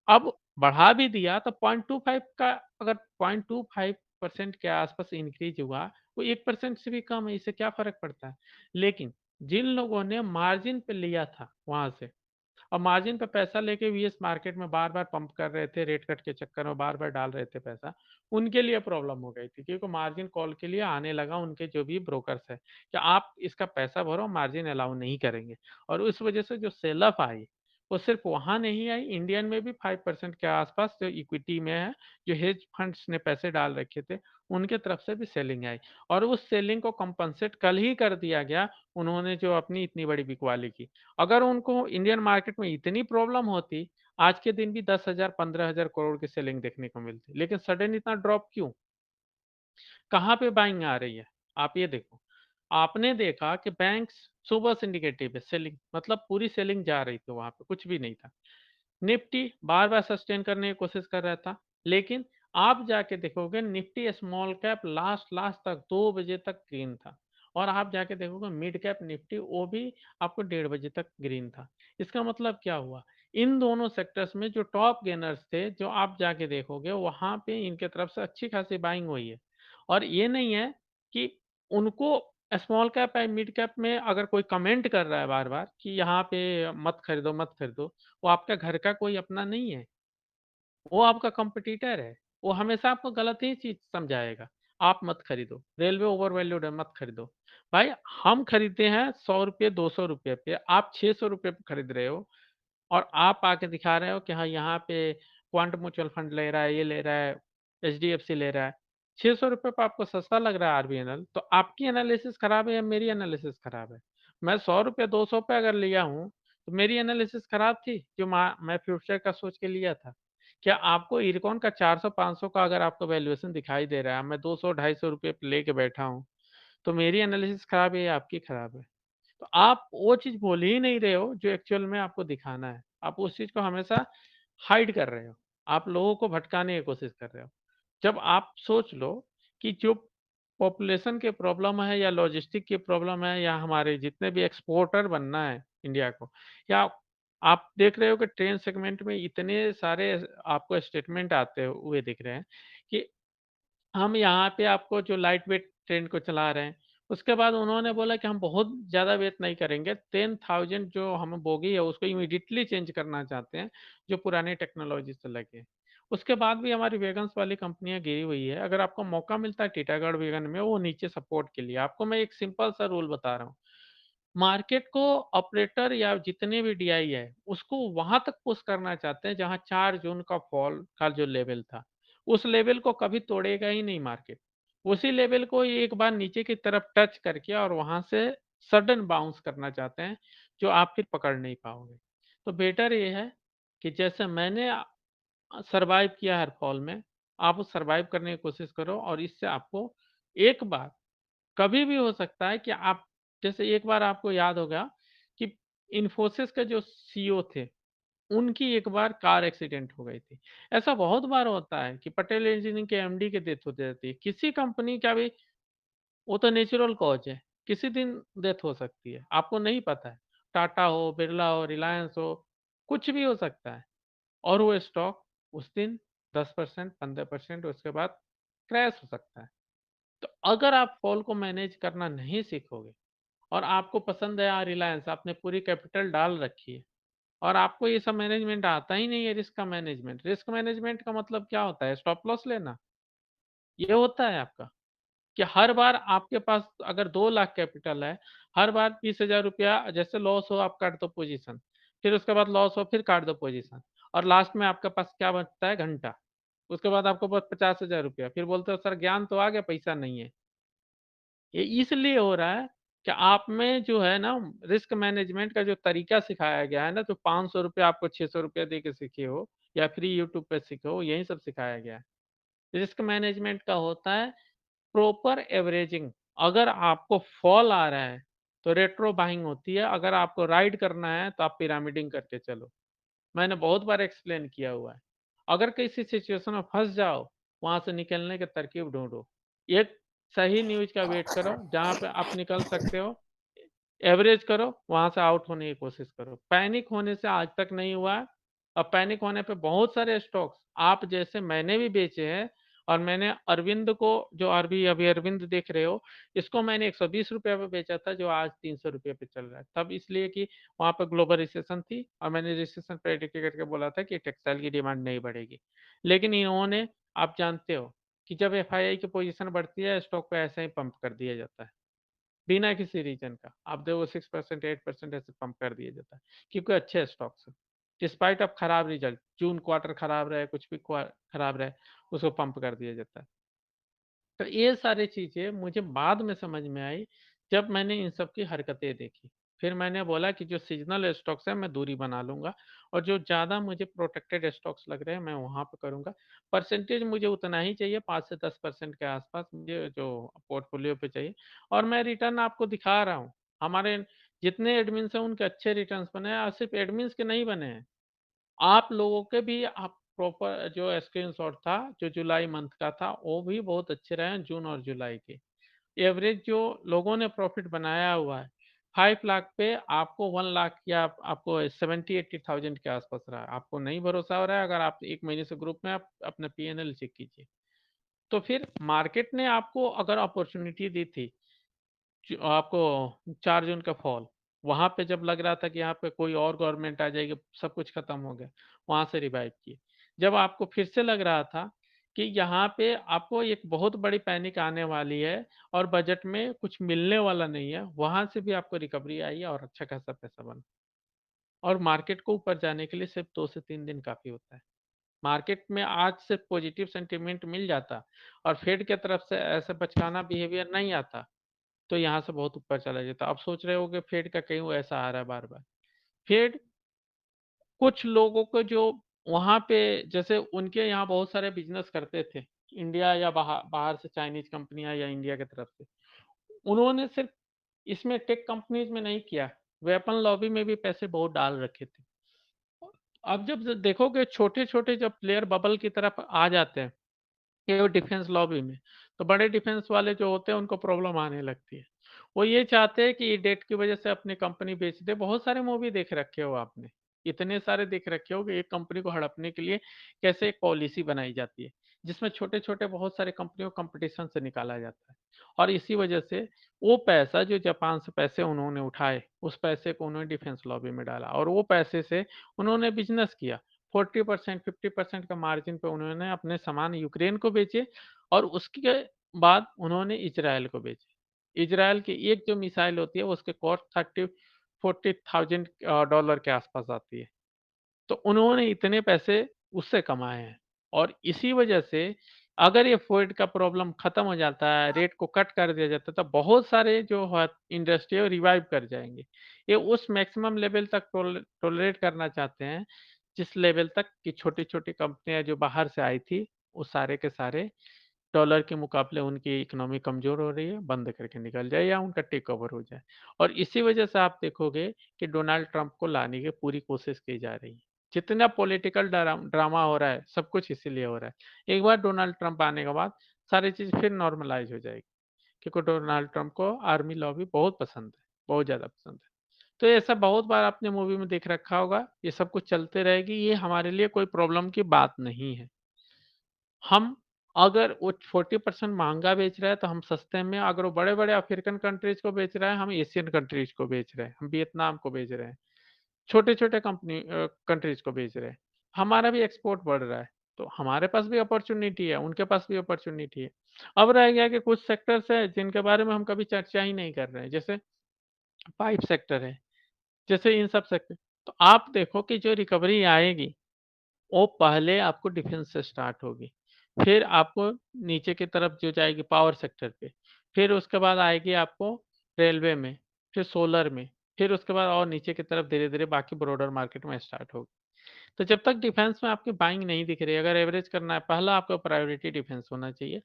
अब बढ़ा भी दिया तो 0.25 का, अगर 0.25% के आसपास इंक्रीज हुआ, वो 1% से भी कम है, इससे क्या फर्क पड़ता है। लेकिन जिन लोगों ने मार्जिन पे लिया था वहां से, और मार्जिन पे पैसा लेके वीएस मार्केट में बार बार पंप कर रहे थे, रेट कट के चक्कर में बार बार डाल रहे थे पैसा, उनके लिए प्रॉब्लम हो गई थी। क्योंकि मार्जिन कॉल के लिए आने लगा उनके जो भी ब्रोकर्स है कि आप इसका पैसा भरो, मार्जिन अलाउ नहीं करेंगे। और उस वजह से जो सेल ऑफ आई, वो सिर्फ वहां नहीं आई, इंडियन में भी 5% के आसपास जो इक्विटी में है, जो हेज फंड्स ने पैसे डाल रखे थे, उनके तरफ से भी सेलिंग आई। और उस सेलिंग को कंपनसेट कल ही कर दिया गया, उन्होंने जो अपनी इतनी बड़ी बिकवाली की। अगर उनको इंडियन मार्केट में इतनी प्रॉब्लम होती, आज के दिन भी 10,000 15,000 करोड़ की सेलिंग देखने को मिलती। लेकिन सडन इतना ड्रॉप क्यों? कहाँ पे बाइंग आ रही है? आप ये देखो। आपने देखा कि बैंक्स सुबह से निगेटिव है, सेलिंग मतलब पूरी सेलिंग जा रही थी वहाँ पे, कुछ भी नहीं था। निफ्टी बार-बार सस्टेन करने की कोशिश कर रहा था, लेकिन आप जाके देखोगे Nifty small cap last last तक 2 बजे तक ग्रीन था और आप जाके देखोगे मिड कैप निफ्टी वो भी आपको 1:30 बजे तक ग्रीन था। इसका मतलब क्या हुआ? इन दोनों सेक्टर्स में जो टॉप गेनर्स थे, जो आप जाके देखोगे वहाँ पे इनके तरफ से अच्छी खासी बाइंग हुई है। और ये नहीं है कि उनको स्मॉल कैप या मिड कैप में अगर कोई कमेंट कर रहा है बार-बार कि यहाँ पे मत खरीदो, वो आपका घर का कोई अपना नहीं है, वो आपका कॉम्पिटिटर है। वो हमेशा आपको गलत ही चीज़ समझाएगा, आप मत खरीदो, रेलवे ओवरवैल्यूड है मत खरीदो। भाई हम खरीदते हैं ₹100 ₹200 पे, आप ₹600 पे खरीद रहे हो और आप आके दिखा रहे हो कि हाँ, यहाँ पे क्वांट म्यूचुअल फंड ले रहा है, ये ले रहा है, एचडीएफसी ले रहा है। ₹600 पे आपको सस्ता लग रहा है आरबीएनएल, तो आपकी एनालिसिस खराब है या मेरी एनालिसिस खराब है? मैं ₹100 ₹200 पे अगर लिया हूँ, तो मेरी एनालिसिस खराब थी, जो मैं फ्यूचर का सोच के लिया था। क्या आपको इरकॉन का 400-500 का अगर आपको वैल्यूएशन दिखाई दे रहा है, मैं 200 ₹250 पे लेके बैठा हूँ, तो मेरी एनालिसिस खराब है या आपकी खराब है? तो आप वो चीज़ बोल ही नहीं रहे हो जो एक्चुअल में आपको दिखाना है। आप उस चीज़ को हमेशा हाइड कर रहे हो। आप लोगों को भटकाने की कोशिश कर रहे हो। जब आप सोच लो कि जो पॉपुलेशन की प्रॉब्लम है या लॉजिस्टिक की प्रॉब्लम है या हमारे जितने भी एक्सपोर्टर बनना है इंडिया को या आप देख रहे हो कि ट्रेन सेगमेंट में इतने सारे आपको स्टेटमेंट आते हुए दिख रहे हैं कि हम यहाँ पे आपको जो लाइट वेट ट्रेन को चला रहे हैं, उसके बाद उन्होंने बोला कि हम बहुत ज़्यादा वेट नहीं करेंगे, 10,000 जो हम बोगी है उसको इमीडिएटली चेंज करना चाहते हैं, जो पुरानी टेक्नोलॉजी से लगे। उसके बाद भी हमारी वैगन्स वाली कंपनियाँ गिरी हुई है, अगर आपको मौका मिलता है टीटागढ़ वैगन में, वो नीचे सपोर्ट के लिए। आपको मैं एक सिंपल सा रूल बता रहा हूँ, मार्केट को ऑपरेटर या जितने भी डीआई है, उसको वहाँ तक पुश करना चाहते हैं जहाँ 4 जून का फॉल का जो लेवल था। उस लेवल को कभी तोड़ेगा ही नहीं मार्केट। उसी लेवल को एक बार नीचे की तरफ टच करके और वहाँ से सडन बाउंस करना चाहते हैं, जो आप फिर पकड़ नहीं पाओगे। तो बेटर ये है कि जैसे मैंने सर्वाइव किया हर फॉल में, आप सर्वाइव करने की कोशिश करो और इससे आपको एक बार कभी भी हो सकता है कि आप जैसे एक बार आपको याद होगा कि इन्फोसिस के जो सीईओ थे, उनकी एक बार कार एक्सीडेंट हो गई थी। ऐसा बहुत बार होता है कि पटेल इंजीनियरिंग के एमडी की डेथ हो जाती है। किसी कंपनी का भी वो तो नेचुरल कॉज़ है, किसी दिन डेथ हो सकती है, आपको नहीं पता है। टाटा हो, बिरला हो, रिलायंस हो, कुछ भी हो सकता है और वो स्टॉक उस दिन 10% 15% उसके बाद क्रैश हो सकता है। तो अगर आप फॉल को मैनेज करना नहीं सीखोगे और आपको पसंद है रिलायंस, आपने पूरी कैपिटल डाल रखी है और आपको ये सब मैनेजमेंट आता ही नहीं है रिस्क का मैनेजमेंट। रिस्क मैनेजमेंट का मतलब क्या होता है? स्टॉप लॉस लेना, ये होता है आपका कि हर बार आपके पास अगर 2 लाख कैपिटल है, हर बार ₹20,000 जैसे लॉस हो आप काट दो पोज़ीशन, फिर उसके बाद लॉस हो फिर काट दो पोज़ीशन और लास्ट में आपके पास क्या बचता है? घंटा। उसके बाद आपको बस ₹50,000 फिर बोलते हो सर ज्ञान तो आ गया, पैसा नहीं है। ये इसलिए हो रहा है कि आप में जो है ना रिस्क मैनेजमेंट का जो तरीका सिखाया गया है ना, जो ₹500 आपको ₹600 दे के सीखे हो या फ्री यूट्यूब पे सीखे हो, यही सब सिखाया गया है। रिस्क मैनेजमेंट का होता है प्रॉपर एवरेजिंग। अगर आपको फॉल आ रहा है, तो रेट्रो बाइंग होती है, अगर आपको राइड करना है, तो आप पिरामिडिंग करके चलो। मैंने बहुत बार एक्सप्लेन किया हुआ है। अगर किसी सिचुएशन में फँस जाओ, वहाँ से निकलने की तरकीब ढूँढो। एक सही न्यूज़ का वेट करो, जहाँ पे आप निकल सकते हो, एवरेज करो, वहाँ से आउट होने की कोशिश करो। पैनिक होने से आज तक नहीं हुआ है और पैनिक होने पे बहुत सारे स्टॉक्स आप जैसे मैंने भी बेचे हैं और मैंने अरविंद को जो अभी अरविंद देख रहे हो, इसको मैंने ₹120 पे बेचा था जो आज ₹300 पे चल रहा है। तब इसलिए कि वहाँ पे ग्लोबल रिसेशन थी और मैंने रिसेशन प्रेडिक्ट करके बोला था कि टेक्सटाइल की डिमांड नहीं बढ़ेगी। लेकिन इन्होंने आप जानते हो कि जब एफआईआई की पोज़ीशन बढ़ती है, स्टॉक को ऐसे ही पंप कर दिया जाता है। बिना किसी रीज़न का। आप देखो 6% 8% ऐसे पंप कर दिया जाता है, क्योंकि अच्छे स्टॉक्स हैं। डिस्पाइट ऑफ खराब रिज़ल्ट, जून क्वार्टर खराब रहे, कुछ भी खराब रहे, उसको पंप कर दिया जाता है। तो ये सारी चीज़ें मुझे बाद में समझ में आई, जब मैंने इन सब की हरकतें देखी। फिर मैंने बोला कि जो सीज़नल स्टॉक्स हैं, मैं दूरी बना लूँगा और जो ज़्यादा मुझे प्रोटेक्टेड स्टॉक्स लग रहे हैं, मैं वहाँ पे करूँगा। परसेंटेज मुझे उतना ही चाहिए, 5 से 10% के आसपास मुझे जो पोर्टफ़ोलियो पे चाहिए और मैं रिटर्न आपको दिखा रहा हूँ। हमारे जितने एडमिन्स हैं उनके अच्छे रिटर्न्स बने हैं और सिर्फ़ एडमिन्स के नहीं बने हैं। आप लोगों के भी आप प्रॉपर जो स्क्रीनशॉट था, जो जुलाई मंथ का था, वो भी बहुत अच्छे रहे हैं जून और जुलाई के। एवरेज जो लोगों ने प्रॉफ़िट बनाया हुआ है, 5 लाख पे आपको 1 लाख या आपको 70-80,000 के आस-पास रहा है। आपको नहीं भरोसा हो रहा है, अगर आप 1 महीने से ग्रुप में आप अपना पी&एल चेक कीजिए। तो फिर मार्केट ने आपको अगर अपॉर्च्युनिटी दी थी, ज आपको 4 जून का फॉल, वहाँ पे जब लग रहा था कि यहाँ पे कोई और गवर्नमेंट आ जाएगी, सब कुछ खत्म हो गया, वहाँ से रिवाइव किए। जब आपको फिर से लग रहा था कि यहाँ पे आपको एक बहुत बड़ी पैनिक आने वाली है और बजट में कुछ मिलने वाला नहीं है, वहाँ से भी आपको रिकवरी आई है और अच्छा खासा पैसा बना। और मार्केट को ऊपर जाने के लिए सिर्फ 2 से 3 दिन काफ़ी होता है। मार्केट में आज सिर्फ पॉजिटिव सेंटीमेंट मिल जाता और फेड की तरफ से ऐसे बचकाना बिहेवियर नहीं आता, तो यहाँ से बहुत ऊपर चला जाता। आप सोच रहे होंगे फेड का क्यों ऐसा आ रहा है बार-बार? फेड कुछ लोगों को जो वहाँ पे जैसे उनके यहाँ बहुत सारे बिज़नेस करते थे, इंडिया या बाहर बाहर से चाइनीज़ कंपनियाँ या इंडिया की तरफ से। उन्होंने सिर्फ इसमें टेक कंपनीज़ में नहीं किया, वेपन लॉबी में भी पैसे बहुत डाल रखे थे। अब जब देखोगे छोटे-छोटे जब प्लेयर बबल की तरफ आ जाते हैं, ये वो डिफेंस लॉबी में, तो बड़े डिफेंस वाले जो होते हैं उनको प्रॉब्लम आने लगती है। वो ये चाहते हैं कि डेट की वजह से अपनी कंपनी बेच दे। बहुत सारे मूवी देख रखे हो आपने, इतने सारे देख रखे हो कि एक कंपनी को हड़पने के लिए कैसे एक पॉलिसी बनाई जाती है, जिसमें छोटे-छोटे बहुत सारे कंपनियों को कॉम्पिटिशन से निकाला जाता है। और इसी वजह से वो पैसा जो जापान से पैसे उन्होंने उठाए, उस पैसे को उन्होंने डिफेंस लॉबी में डाला और वो पैसे से उन्होंने बिज़नेस किया। 40% 50% का मार्जिन पे उन्होंने अपने सामान यूक्रेन को बेचे और उसके बाद उन्होंने इज़राइल को बेचे। इज़राइल की एक जो मिसाइल होती है उसके कॉस्ट 30-40,000 डॉलर के आस-पास आती है। तो उन्होंने इतने पैसे उससे कमाए हैं और इसी वजह से अगर ये फ़ोर्ड का प्रॉब्लम खत्म हो जाता है, रेट को कट कर दिया जाता है, तो बहुत सारे जो है इंडस्ट्री है वो रिवाइव कर जाएँगे। ये उस मैक्सिमम लेवल तक टॉलरेट करना चाहते हैं, जिस लेवल तक कि छोटी-छोटी कंपनियाँ जो बाहर से आई थी, वो सारे के सारे डॉलर के मुकाबले उनकी इकोनॉमी कमज़ोर हो रही है, बंद करके निकल जाए या उनका टेक ओवर हो जाए। और इसी वजह से आप देखोगे कि डोनाल्ड ट्रंप को लाने की पूरी कोशिश की जा रही है। जितना पॉलिटिकल ड्रामा हो रहा है, सब कुछ इसीलिए हो रहा है। एक बार डोनाल्ड ट्रंप आने के बाद सारी चीज़ फिर नॉर्मलाइज़ हो जाएगी, क्योंकि डोनाल्ड ट्रंप को आर्मी लॉबी बहुत पसंद है, बहुत ज़्यादा पसंद है। तो ऐसा बहुत बार आपने मूवी में देख रखा होगा, ये सब कुछ चलते रहेगी, ये हमारे लिए कोई प्रॉब्लम की बात नहीं है। हम अगर वो 40% महँगा बेच रहा है, तो हम सस्ते में अगर वो बड़े-बड़े अफ्रीकन कंट्रीज़ को बेच रहा है, हम एशियन कंट्रीज़ को बेच रहे हैं, हम वियतनाम को बेच रहे हैं, छोटे-छोटे कंट्रीज़ को बेच रहे हैं। हमारा भी एक्सपोर्ट बढ़ रहा है, तो हमारे पास भी अपॉर्च्युनिटी है, उनके पास भी अपॉर्च्युनिटी है। अब रह गया कि कुछ सेक्टर्स हैं, जिनके बारे में हम कभी चर्चा ही नहीं कर रहे हैं, जैसे पाइप सेक्टर है, जैसे इन सब सेक्टर तो आप देखो कि जो रिकवरी आएगी वो पहले आपको डिफेंस से स्टार्ट होगी, फिर आपको नीचे की तरफ जो जाएगी पावर सेक्टर पे, फिर उसके बाद आएगी आपको रेलवे में, फिर सोलर में, फिर उसके बाद और नीचे की तरफ धीरे-धीरे बाकी ब्रॉडर मार्केट में स्टार्ट होगी। तो जब तक डिफेंस में आपकी बाइंग नहीं दिख रही है, अगर एवरेज करना है, पहला आपका प्रायोरिटी डिफेंस होना चाहिए।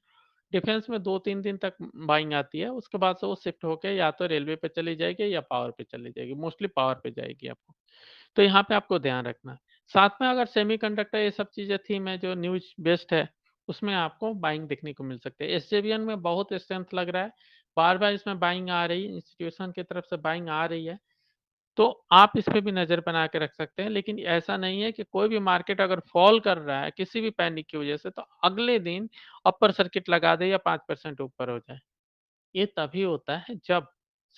डिफेंस में 2-3 दिन तक बाइंग आती है, उसके बाद से वो शिफ्ट होके या तो रेलवे पे चली जाएगी या पावर पे चली जाएगी, मोस्टली पावर पे जाएगी आपको। तो यहाँ पे आपको ध्यान रखना है। साथ में अगर सेमीकंडक्टर ये सब चीज़ें थीम है जो न्यूज़ बेस्ड है, उसमें आपको बाइंग देखने को मिल सकती है। एसजेवीएन में बहुत स्ट्रेंथ लग रहा है, बार-बार इसमें बाइंग आ रही है, इंस्टीट्यूशन की तरफ से बाइंग आ रही है, तो आप इस पे भी नज़र बना के रख सकते हैं। लेकिन ऐसा नहीं है कि कोई भी मार्केट अगर फॉल कर रहा है, किसी भी पैनिक की वजह से, तो अगले दिन अपर सर्किट लगा दे या 5% ऊपर हो जाए। ये तभी होता है जब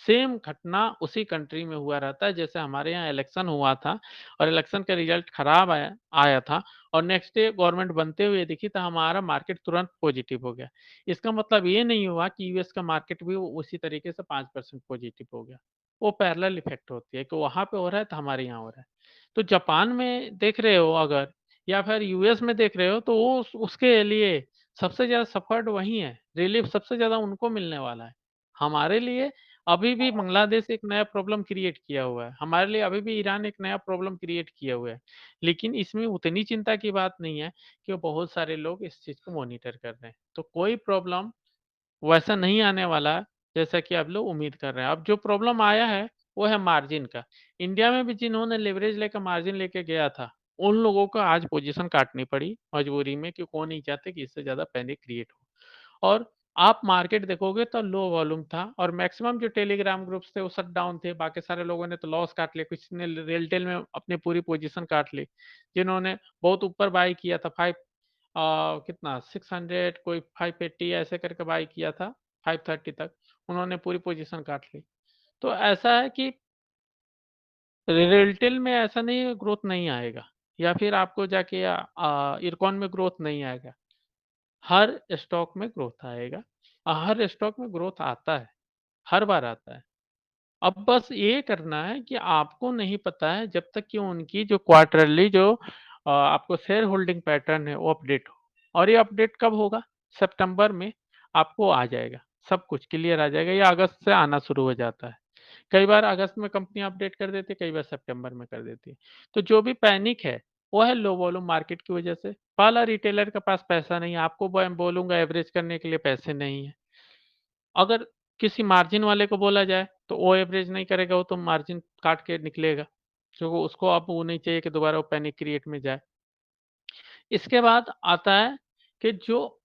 सेम घटना उसी कंट्री में हुआ रहता है, जैसे हमारे यहाँ इलेक्शन हुआ था और इलेक्शन का रिजल्ट खराब आया आया था और नेक्स्ट डे गवर्नमेंट बनते हुए दिखी, तो हमारा मार्केट तुरंत पॉजिटिव हो गया। इसका मतलब ये नहीं हुआ कि यूएस का मार्केट भी उसी तरीके से 5% पॉजिटिव हो गया। वो पैरेलल इफेक्ट होती है कि वहाँ पे हो रहा है तो हमारे यहाँ हो रहा है। तो जापान में देख रहे हो अगर या फिर यूएस में देख रहे हो, तो वो उसके लिए सबसे ज़्यादा सफ़र्ड वही है, रिलीफ़ सबसे ज़्यादा उनको मिलने वाला है। हमारे लिए अभी भी बांग्लादेश एक नया प्रॉब्लम क्रिएट किया हुआ है। हमारे लिए अभी भी ईरान एक नया प्रॉब्लम क्रिएट किया हुआ है। लेकिन इसमें उतनी चिंता की बात नहीं है कि बहुत सारे लोग इस चीज़ को मॉनिटर कर रहे हैं। तो कोई प्रॉब्लम वैसा नहीं आने वाला है, जैसा कि आप लोग उम्मीद कर रहे हैं। अब जो प्रॉब्लम आया है वो है मार्जिन का। इंडिया में भी जिन्होंने लेवरेज लेकर मार्जिन लेके गया था, उन लोगों को आज पोजीशन काटनी पड़ी मजबूरी में, कि वो नहीं चाहते कि इससे ज़्यादा पैनिक क्रिएट हो। और आप मार्केट देखोगे तो लो वॉल्यूम था, और मैक्सिमम जो टेलीग्राम ग्रुप्स थे वो शट डाउन थे, बाकी सारे लोगों ने तो लॉस काट लिया, किसी ने रिटेल में अपनी पूरी पोजीशन काट ली। जिन्होंने बहुत ऊपर बाय किया था, कितना 600, कोई 580 ऐसे करके बाय किया था 530 तक, उन्होंने पूरी पोजीशन काट ली। तो ऐसा है कि रिटेल में ऐसा नहीं है ग्रोथ नहीं आएगा, या फिर आपको जाके इरकॉन में ग्रोथ नहीं आएगा। हर स्टॉक में ग्रोथ आएगा, हर स्टॉक में ग्रोथ आता है, हर बार आता है। अब बस ये करना है कि आपको नहीं पता है जब तक कि उनकी जो क्वार्टरली जो आपको शेयर होल्डिंग पैटर्न है वो अपडेट हो। और ये अपडेट कब होगा? सितंबर में आपको आ जाएगा, सब कुछ क्लियर आ जाएगा, या अगस्त से आना शुरू हो जाता है। कई बार अगस्त में कंपनी अपडेट कर देती है, कई बार सितंबर में कर देती है। तो जो भी पैनिक है, वो है लो वॉल्यूम मार्केट की वजह से। पहला रिटेलर के पास पैसा नहीं है, आपको बोलूँगा एवरेज करने के लिए पैसे नहीं है। अगर किसी मार्जिन वाले को बोला जाए, तो वो एवरेज नहीं करेगा, वो तो मार्जिन काट के निकलेगा। क्योंकि उसको अब वो नहीं चाहिए कि दोबारा वो पैनिक क्रिएट में जाए। इसके बाद आता है कि जो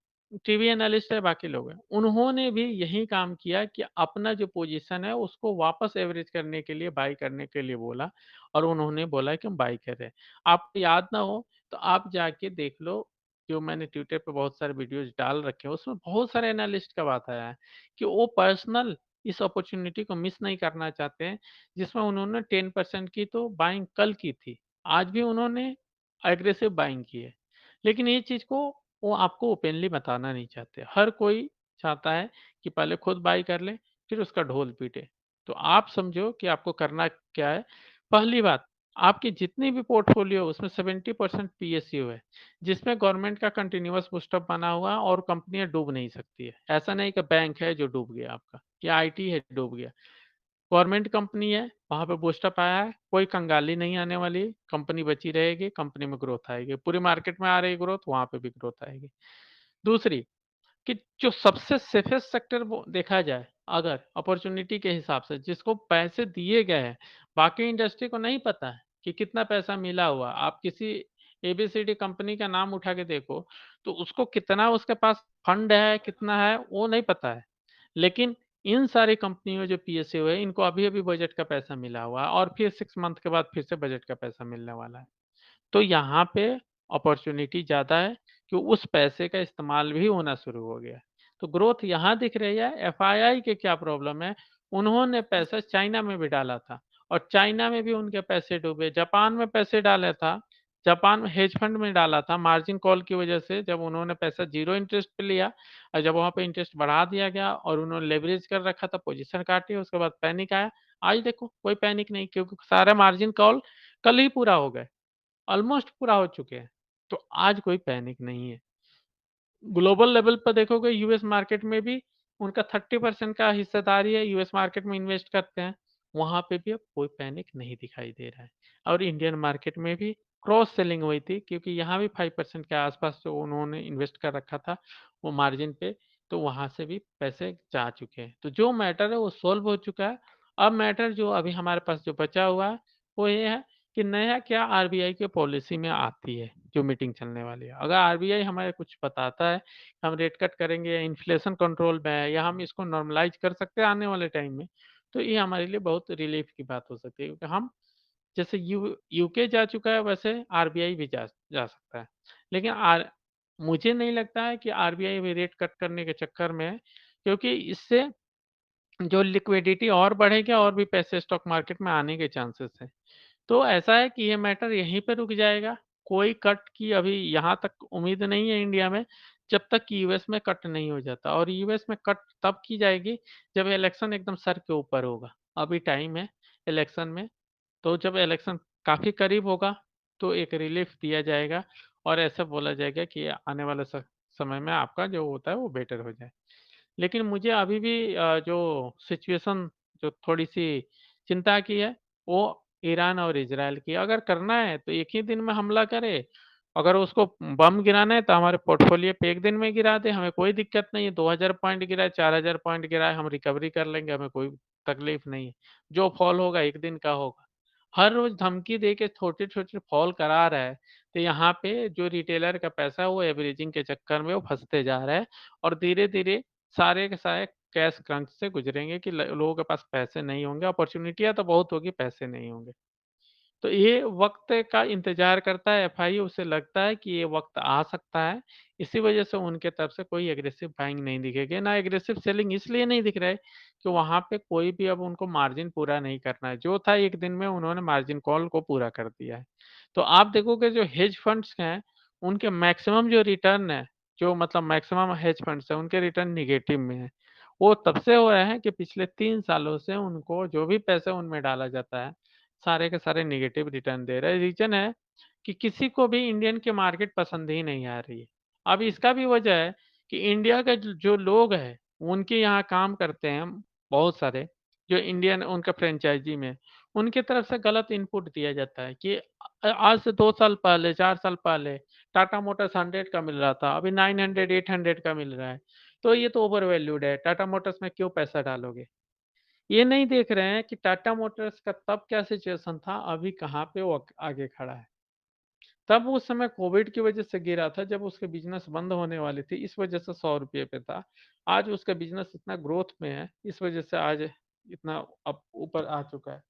टीवी एनालिस्ट है, बाकी लोग हैं, उन्होंने भी यही काम किया कि अपना जो पोजीशन है उसको वापस एवरेज करने के लिए, बाय करने के लिए बोला, और उन्होंने बोला कि हम बाय कर रहे हैं। आपको याद ना हो तो आप जाके देख लो, जो मैंने ट्विटर पे बहुत सारे वीडियोज़ डाल रखे हैं, उसमें बहुत सारे एनालिस्ट का बात आया है कि वो पर्सनल इस अपॉर्च्युनिटी को मिस नहीं करना चाहते हैं, जिसमें उन्होंने 10% की तो बाइंग कल की थी। आज भी उन्होंने एग्रेसिव बाइंग की है। लेकिन ये चीज़ को वो आपको ओपनली बताना नहीं चाहते। हर कोई चाहता है कि पहले खुद बाय कर ले, फिर उसका ढोल पीटे। तो आप समझो कि आपको करना क्या है। पहली बात, आपकी जितनी भी पोर्टफोलियो उसमें 70% पीएसयू है, जिसमें गवर्नमेंट का कंटीन्यूअस बूस्टअप बना हुआ है, और कंपनियाँ डूब नहीं सकती है। ऐसा नहीं कि बैंक है जो डूब गया आपका, या आईटी है डूब गया। गवर्नमेंट कंपनी है, वहाँ पे बूस्टअप आया है, कोई कंगाली नहीं आने वाली, कंपनी बची रहेगी, कंपनी में ग्रोथ आएगी। पूरी मार्केट में आ रही ग्रोथ, वहाँ पे भी ग्रोथ आएगी। दूसरी, कि जो सबसे सेफेस्ट सेक्टर वो देखा जाए, अगर अपॉर्च्युनिटी के हिसाब से जिसको पैसे दिए गए हैं, बाकी इंडस्ट्री को नहीं पता है कि कितना पैसा मिला हुआ। आप किसी एबीसीडी कंपनी का नाम उठा के देखो, तो उसको कितना उसके पास फंड है, कितना है, वो नहीं पता है। लेकिन इन सारी कंपनियों जो पीएसयू है, इनको अभी-अभी बजट का पैसा मिला हुआ है, और फिर 6 मंथ के बाद फिर से बजट का पैसा मिलने वाला है। तो यहाँ पे अपॉर्च्युनिटी ज़्यादा है कि उस पैसे का इस्तेमाल भी होना शुरू हो गया है। तो ग्रोथ यहाँ दिख रही है। एफआईआई के क्या प्रॉब्लम है, उन्होंने पैसा चाइना में भी डाला था, और चाइना में भी उनके पैसे डूबे। जापान में पैसे डाला था, जापान में हेज फंड में डाला था, मार्जिन कॉल की वजह से जब उन्होंने पैसा 0 इंटरेस्ट पे लिया, और जब वहाँ पे इंटरेस्ट बढ़ा दिया गया और उन्होंने लेवरेज कर रखा था, पोजीशन काटी, उसके बाद पैनिक आया। आज देखो कोई पैनिक नहीं, क्योंकि सारा मार्जिन कॉल कल ही पूरा हो गए। ऑलमोस्ट पूरा हो चुके हैं। तो आज कोई पैनिक नहीं है। ग्लोबल लेवल पर देखोगे, यूएस मार्केट में भी उनका 30% का हिस्सेदारी है, यूएस मार्केट में इन्वेस्ट करते हैं। वहाँ पे भी अब कोई पैनिक नहीं दिखाई दे रहा है। और इंडियन मार्केट में भी क्रॉस सेलिंग हुई थी, क्योंकि यहाँ भी 5% के आसपास जो उन्होंने इन्वेस्ट कर रखा था, वो मार्जिन पे, तो वहाँ से भी पैसे जा चुके हैं। तो जो मैटर है वो सॉल्व हो चुका है। अब मैटर जो अभी हमारे पास जो बचा हुआ है, वो ये है कि नया क्या आरबीआई की पॉलिसी में आती है, जो मीटिंग चलने वाली है। अगर आरबीआई हमें कुछ बताता है, हम रेट कट करेंगे, या इन्फ्लेशन कंट्रोल में है, या हम इसको नॉर्मलाइज कर सकते हैं आने वाले टाइम में, तो ये हमारे लिए बहुत रिलीफ की बात हो सकती है, क्योंकि हम जैसे यूके जा चुका है, वैसे आरबीआई भी जा जा सकता है। लेकिन मुझे नहीं लगता है कि आरबीआई भी रेट कट करने के चक्कर में है, क्योंकि इससे जो लिक्विडिटी और बढ़ेगा, और भी पैसे स्टॉक मार्केट में आने के चांसेस हैं। तो ऐसा है कि ये मैटर यहीं पे रुक जाएगा। कोई कट की अभी यहाँ तक उम्मीद नहीं है इंडिया में, जब तक कि यूएस में कट नहीं हो जाता, और यूएस में कट तब की जाएगी जब इलेक्शन एकदम सर के ऊपर होगा। अभी टाइम है इलेक्शन में, तो जब इलेक्शन काफ़ी करीब होगा, तो एक रिलीफ दिया जाएगा, और ऐसा बोला जाएगा कि आने वाले समय में आपका जो होता है वो बेटर हो जाए। लेकिन मुझे अभी भी जो सिचुएशन जो थोड़ी-सी चिंता की है, वो ईरान और इज़राइल की। अगर करना है तो एक ही दिन में हमला करे, अगर उसको बम गिराना है तो हमारे पोर्टफ़ोलियो पे एक दिन में गिरा दे, हमें कोई दिक्कत नहीं है। 2000 पॉइंट गिराए, 4000 पॉइंट गिराए, हम रिकवरी कर लेंगे, हमें कोई तकलीफ नहीं है। जो फॉल होगा 1 दिन का होगा। हर रोज़ धमकी दे के छोटे-छोटे फॉल करा रहा है, तो यहाँ पे जो रिटेलर का पैसा है वो एवरेजिंग के चक्कर में वो फँसते जा रहा है और धीरे-धीरे सारे के सारे कैश क्रंच से गुज़रेंगे कि ल लोगों के पास पैसे नहीं होंगे, अपॉर्च्युनिटियाँ तो बहुत होगी, पैसे नहीं होंगे। तो ये वक़्त का इंतज़ार करता है एफआई, उसे लगता है कि ये वक़्त आ सकता है, इसी वजह से उनके तरफ से कोई एग्रेसिव बाइंग नहीं दिखेगी, ना एग्रेसिव सेलिंग इसलिए नहीं दिख रहा है कि वहाँ पे कोई भी अब उनको मार्जिन पूरा नहीं करना है। जो था 1 दिन में उन्होंने मार्जिन कॉल को पूरा कर दिया है। तो आप देखोगे जो हेज फंड्स हैं, उनके मैक्सिमम जो रिटर्न है, जो मतलब मैक्सिमम हेज फंड्स हैं, उनके रिटर्न नेगेटिव में है। वो तब से हो रहे हैं कि पिछले 3 सालों से उनको जो भी पैसा उनमें डाला जाता है, सारे के सारे नेगेटिव रिटर्न दे रहे हैं। रीज़न है कि किसी को भी इंडियन की मार्केट पसंद ही नहीं आ रही है। अब इसका भी वजह है कि इंडिया के जो जो लोग हैं, उनके यहाँ काम करते हैं बहुत सारे, जो इंडियन उनका फ्रेंचाइज़ी में, उनकी तरफ से गलत इनपुट दिया जाता है कि आज से 2 साल पहले, 4 साल पहले टाटा मोटर्स 100 का मिल रहा था, अभी 900, 800 का मिल रहा है। तो ये तो ओवर वैल्यूड है, टाटा मोटर्स में क्यों पैसा डालोगे? ये नहीं देख रहे हैं कि टाटा मोटर्स का तब क्या सिचुएशन था, अभी कहाँ पे वो आगे खड़ा है। तब उस समय कोविड की वजह से गिरा था, जब उसके बिज़नेस बंद होने वाली थी, इस वजह से ₹100 पे था। आज उसका बिज़नेस इतना ग्रोथ में है, इस वजह से आज इतना अप ऊपर आ चुका है।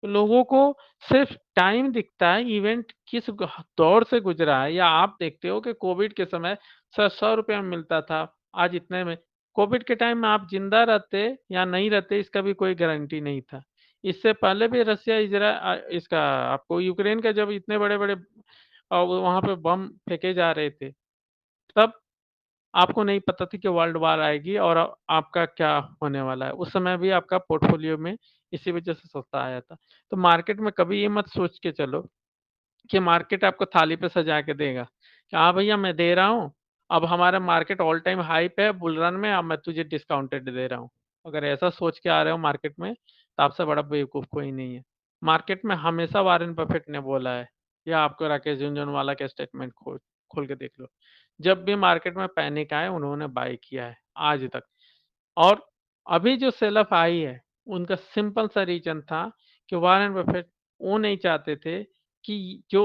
तो लोगों को सिर्फ टाइम दिखता है, इवेंट किस दौर से गुजरा है, या आप देखते हो कि कोविड के समय ₹100 में मिलता था, आज इतने में। कोविड के टाइम में आप जिंदा रहते या नहीं रहते, इसका भी कोई गारंटी नहीं था। इससे पहले भी रसिया इसका आपको यूक्रेन का जब इतने बड़े बड़े वहां पे बम फेंके जा रहे थे, तब आपको नहीं पता था कि वर्ल्ड वार आएगी और आपका क्या होने वाला है। उस समय भी आपका पोर्टफोलियो में इसी वजह से सस्ता आया था। तो मार्केट में कभी ये मत सोच के चलो कि मार्केट आपको थाली पे सजा के देगा, कि हाँ भैया मैं दे रहा हूँ, अब हमारा मार्केट ऑल टाइम हाई पे है बुल रन में, अब मैं तुझे डिस्काउंटेड दे रहा हूँ। अगर ऐसा सोच के आ रहे हो मार्केट में, तो आपसे बड़ा बेवकूफ़ कोई नहीं है। मार्केट में हमेशा वॉरेन बफेट ने बोला है, या आपको राकेश झुनझुनवाला के स्टेटमेंट खोल खोल के देख लो। जब भी मार्केट में पैनिक आए उन्होंने बाय किया है, आज तक। और अभी जो सेल ऑफ आई है, उनका सिंपल सा रीज़न था कि वॉरेन बफेट वो नहीं चाहते थे कि जो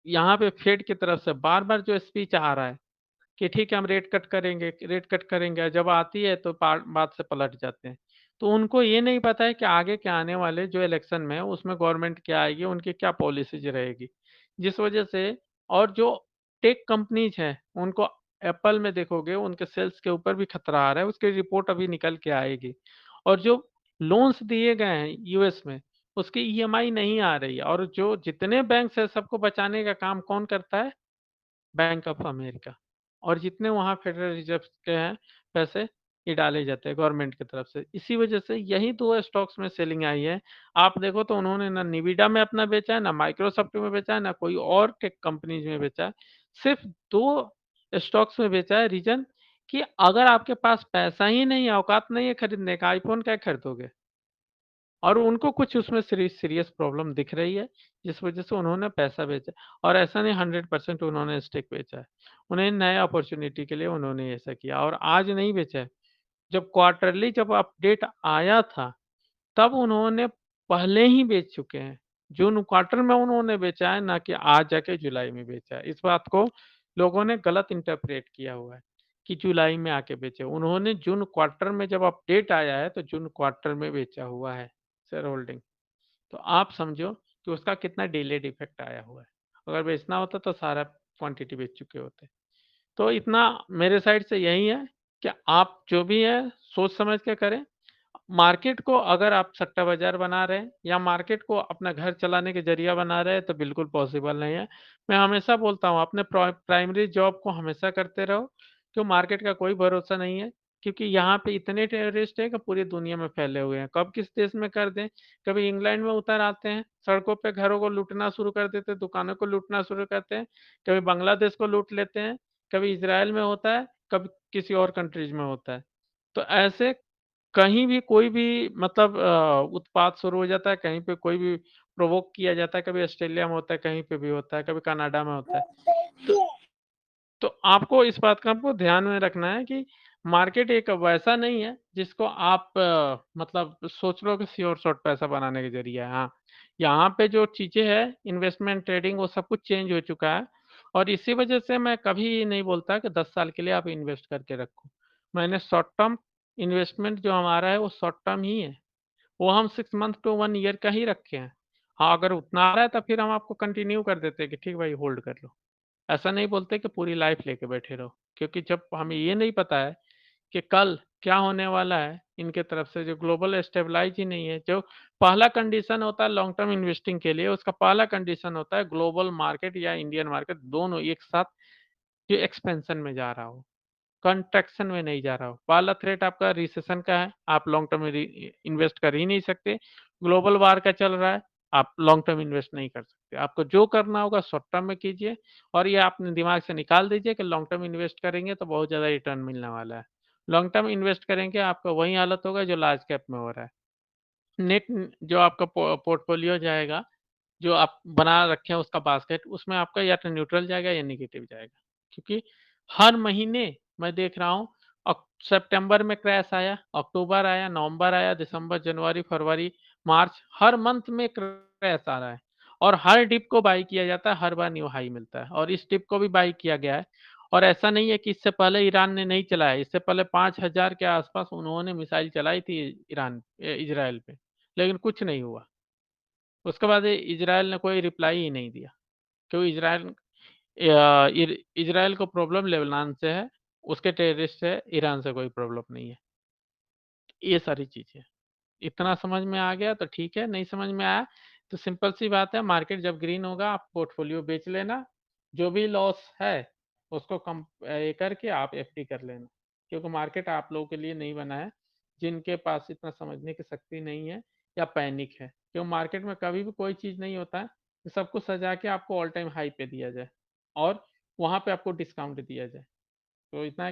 यहाँ पे फेड की तरफ से बार-बार जो स्पीच आ रहा है कि ठीक है हम रेट कट करेंगे, जब आती है तो बात से पलट जाते हैं। तो उनको ये नहीं पता है कि आगे के आने वाले जो इलेक्शन में है उसमें गवर्नमेंट क्या आएगी, उनकी क्या पॉलिसीज़ रहेगी। जिस वजह से और जो टेक कंपनीज़ हैं, उनको एप्पल में देखोगे उनके सेल्स के ऊपर भी खतरा आ रहा है, उसकी रिपोर्ट अभी निकल के आएगी। और जो लोन्स दिए गए हैं यूएस में, उसकी ईएमआई नहीं आ रही है, और जो जितने बैंक्स हैं सबको बचाने का काम कौन करता है? Bank of America. और जितने वहाँ फेडरल रिज़र्व के हैं पैसे, ये डाले जाते हैं गवर्नमेंट की तरफ से। इसी वजह से यही 2 स्टॉक्स में सेलिंग आई है। आप देखो तो उन्होंने ना निविडा में अपना बेचा है, ना माइक्रोसॉफ्ट में बेचा है, ना कोई और टेक कंपनीज़ में बेचा है। सिर्फ़ 2 स्टॉक्स में बेचा है, रीज़न कि अगर आपके पास पैसा ही नहीं है, औकात नहीं है खरीदने का, आईफ़ोन क्या खरीदोगे? और उनको कुछ उसमें सीरियस प्रॉब्लम दिख रही है, जिस वजह से उन्होंने पैसा बेचा। और ऐसा नहीं 100% उन्होंने स्टेक बेचा है। उन्हें नए अपॉर्च्युनिटी के लिए उन्होंने ऐसा किया और आज नहीं बेचा है। जब क्वार्टरली जब अपडेट आया था, तब उन्होंने पहले ही बेच चुके हैं। जून क्वार्टर में उन्होंने बेचा है, ना कि आज जाके जुलाई में बेचा है। इस बात को लोगों ने गलत इंटरप्रेट किया हुआ है कि जुलाई में आके बेचे। उन्होंने जून क्वार्टर में जब अपडेट आया है, तो जून क्वार्टर में बेचा हुआ है शेयर होल्डिंग। तो आप समझो कि उसका कितना डिलेड इफ़ेक्ट आया हुआ है। अगर बेचना होता तो सारा क्वांटिटी बेच चुके होते। तो इतना मेरे साइड से यही है कि आप जो भी है सोच समझ के करें। मार्केट को अगर आप सट्टा बाज़ार बना रहे हैं या मार्केट को अपना घर चलाने के ज़रिया बना रहे हैं, तो बिल्कुल पॉसिबल नहीं है। मैं हमेशा बोलता हूँ अपने प्राइमरी जॉब को हमेशा करते रहो, क्यों मार्केट का कोई भरोसा नहीं है। क्योंकि यहाँ पे इतने टेररिस्ट हैं कि पूरी दुनिया में फैले हुए हैं। कब किस देश में कर दें, कभी इंग्लैंड में उतर आते हैं, सड़कों पे घरों को लूटना शुरू कर देते हैं, दुकानों को लूटना शुरू करते हैं, कभी बांग्लादेश को लूट लेते हैं, कभी इज़राइल में होता है, कभी किसी और कंट्रीज़ में होता है। तो ऐसे कहीं भी कोई भी मतलब उत्पात शुरू हो जाता है, कहीं पे कोई भी प्रोवोक किया जाता है, कभी ऑस्ट्रेलिया में होता है, कहीं पे भी होता है, कभी कनाडा में होता है। तो तो आपको इस बात का आपको ध्यान में रखना है कि मार्केट एक वैसा नहीं है जिसको आप मतलब सोच लो कि श्योर शॉट पैसा बनाने के ज़रिए है। हाँ, यहाँ पे जो चीज़ें हैं इन्वेस्टमेंट, ट्रेडिंग वो सब कुछ चेंज हो चुका है और इसी वज़ह से मैं कभी ये नहीं बोलता कि 10 साल के लिए आप इन्वेस्ट करके रखो। मैंने शॉर्ट टर्म इन्वेस्टमेंट जो हमारा है वो शॉर्ट टर्म ही है। वो हम 6 मंथ टू 1 ईयर का ही रखे हैं। हाँ, अगर उतना आ रहा है तो फिर हम आपको कंटिन्यू कर देते हैं कि ठीक भाई होल्ड कर लो। ऐसा नहीं बोलते कि पूरी लाइफ़ लेके बैठे रहो, क्योंकि जब हमें ये नहीं पता है कि कल क्या होने वाला है, इनके तरफ से जो ग्लोबल स्टेबलाइज़ ही नहीं है, जो पहला कंडीशन होता है लॉन्ग टर्म इन्वेस्टिंग के लिए, उसका पहला कंडीशन होता है ग्लोबल मार्केट या इंडियन मार्केट दोनों एक साथ जो एक्सपेंशन में जा रहा हो। कंट्रैक्शन में नहीं जा रहा हो। पहला थ्रेट आपका रिसेशन का है, आप लॉन्ग टर्म में इन्वेस्ट कर ही नहीं सकते। ग्लोबल वार का चल रहा है, आप लॉन्ग टर्म इन्वेस्ट नहीं कर सकते। आपको जो करना होगा शॉर्ट टर्म में कीजिए और ये अपने दिमाग से निकाल दीजिए कि लॉन्ग टर्म इन्वेस्ट करेंगे तो बहुत ज़्यादा रिटर्न मिलने वाला है। लॉन्ग टर्म इन्वेस्ट करेंगे आपका वही हालत होगा जो लार्ज कैप में हो रहा है। नेट जो आपका पोर्टफोलियो जाएगा, जो आप बना रखे हैं उसका बास्केट, उसमें आपका या तो न्यूट्रल जाएगा या नेगेटिव जाएगा। क्योंकि हर महीने मैं देख रहा हूँ सितंबर में क्रैश आया, अक्टूबर आया, नवंबर आया, दिसंबर, जनवरी, फरवरी, मार्च, हर मंथ में क्रैश आ रहा है और हर डिप को बाय किया जाता है, हर बार न्यू हाई मिलता है और इस डिप को भी बाय किया गया है और ऐसा नहीं है कि इससे पहले ईरान ने नहीं चलाया, इससे पहले 5000 के आस-पास उन्होंने मिसाइल चलाई थी इज़राइल पे, लेकिन कुछ नहीं हुआ। उसके बाद इज़राइल ने कोई रिप्लाई ही नहीं दिया, क्योंकि इज़राइल को प्रॉब्लम लेबनान से है, उसके टेररिस्ट से ईरान से कोई प्रॉब्लम नहीं है। ये सारी चीज़ें। इतना समझ में आ गया तो ठीक है, नहीं समझ में आया तो सिंपल सी बात है मार्केट जब ग्रीन होगा आप पोर्टफोलियो बेच लेना, जो भी लॉस है उसको ये करके आप एफडी कर लेना। क्योंकि मार्केट आप लोगों के लिए नहीं बना है, जिनके पास इतना समझने की शक्ति नहीं है या पैनिक है। क्यों मार्केट में कभी भी कोई चीज़ नहीं होता है कि सब कुछ सजा के आपको ऑल टाइम हाई पे दिया जाए और वहाँ पे आपको डिस्काउंट दिया जाए। तो इतना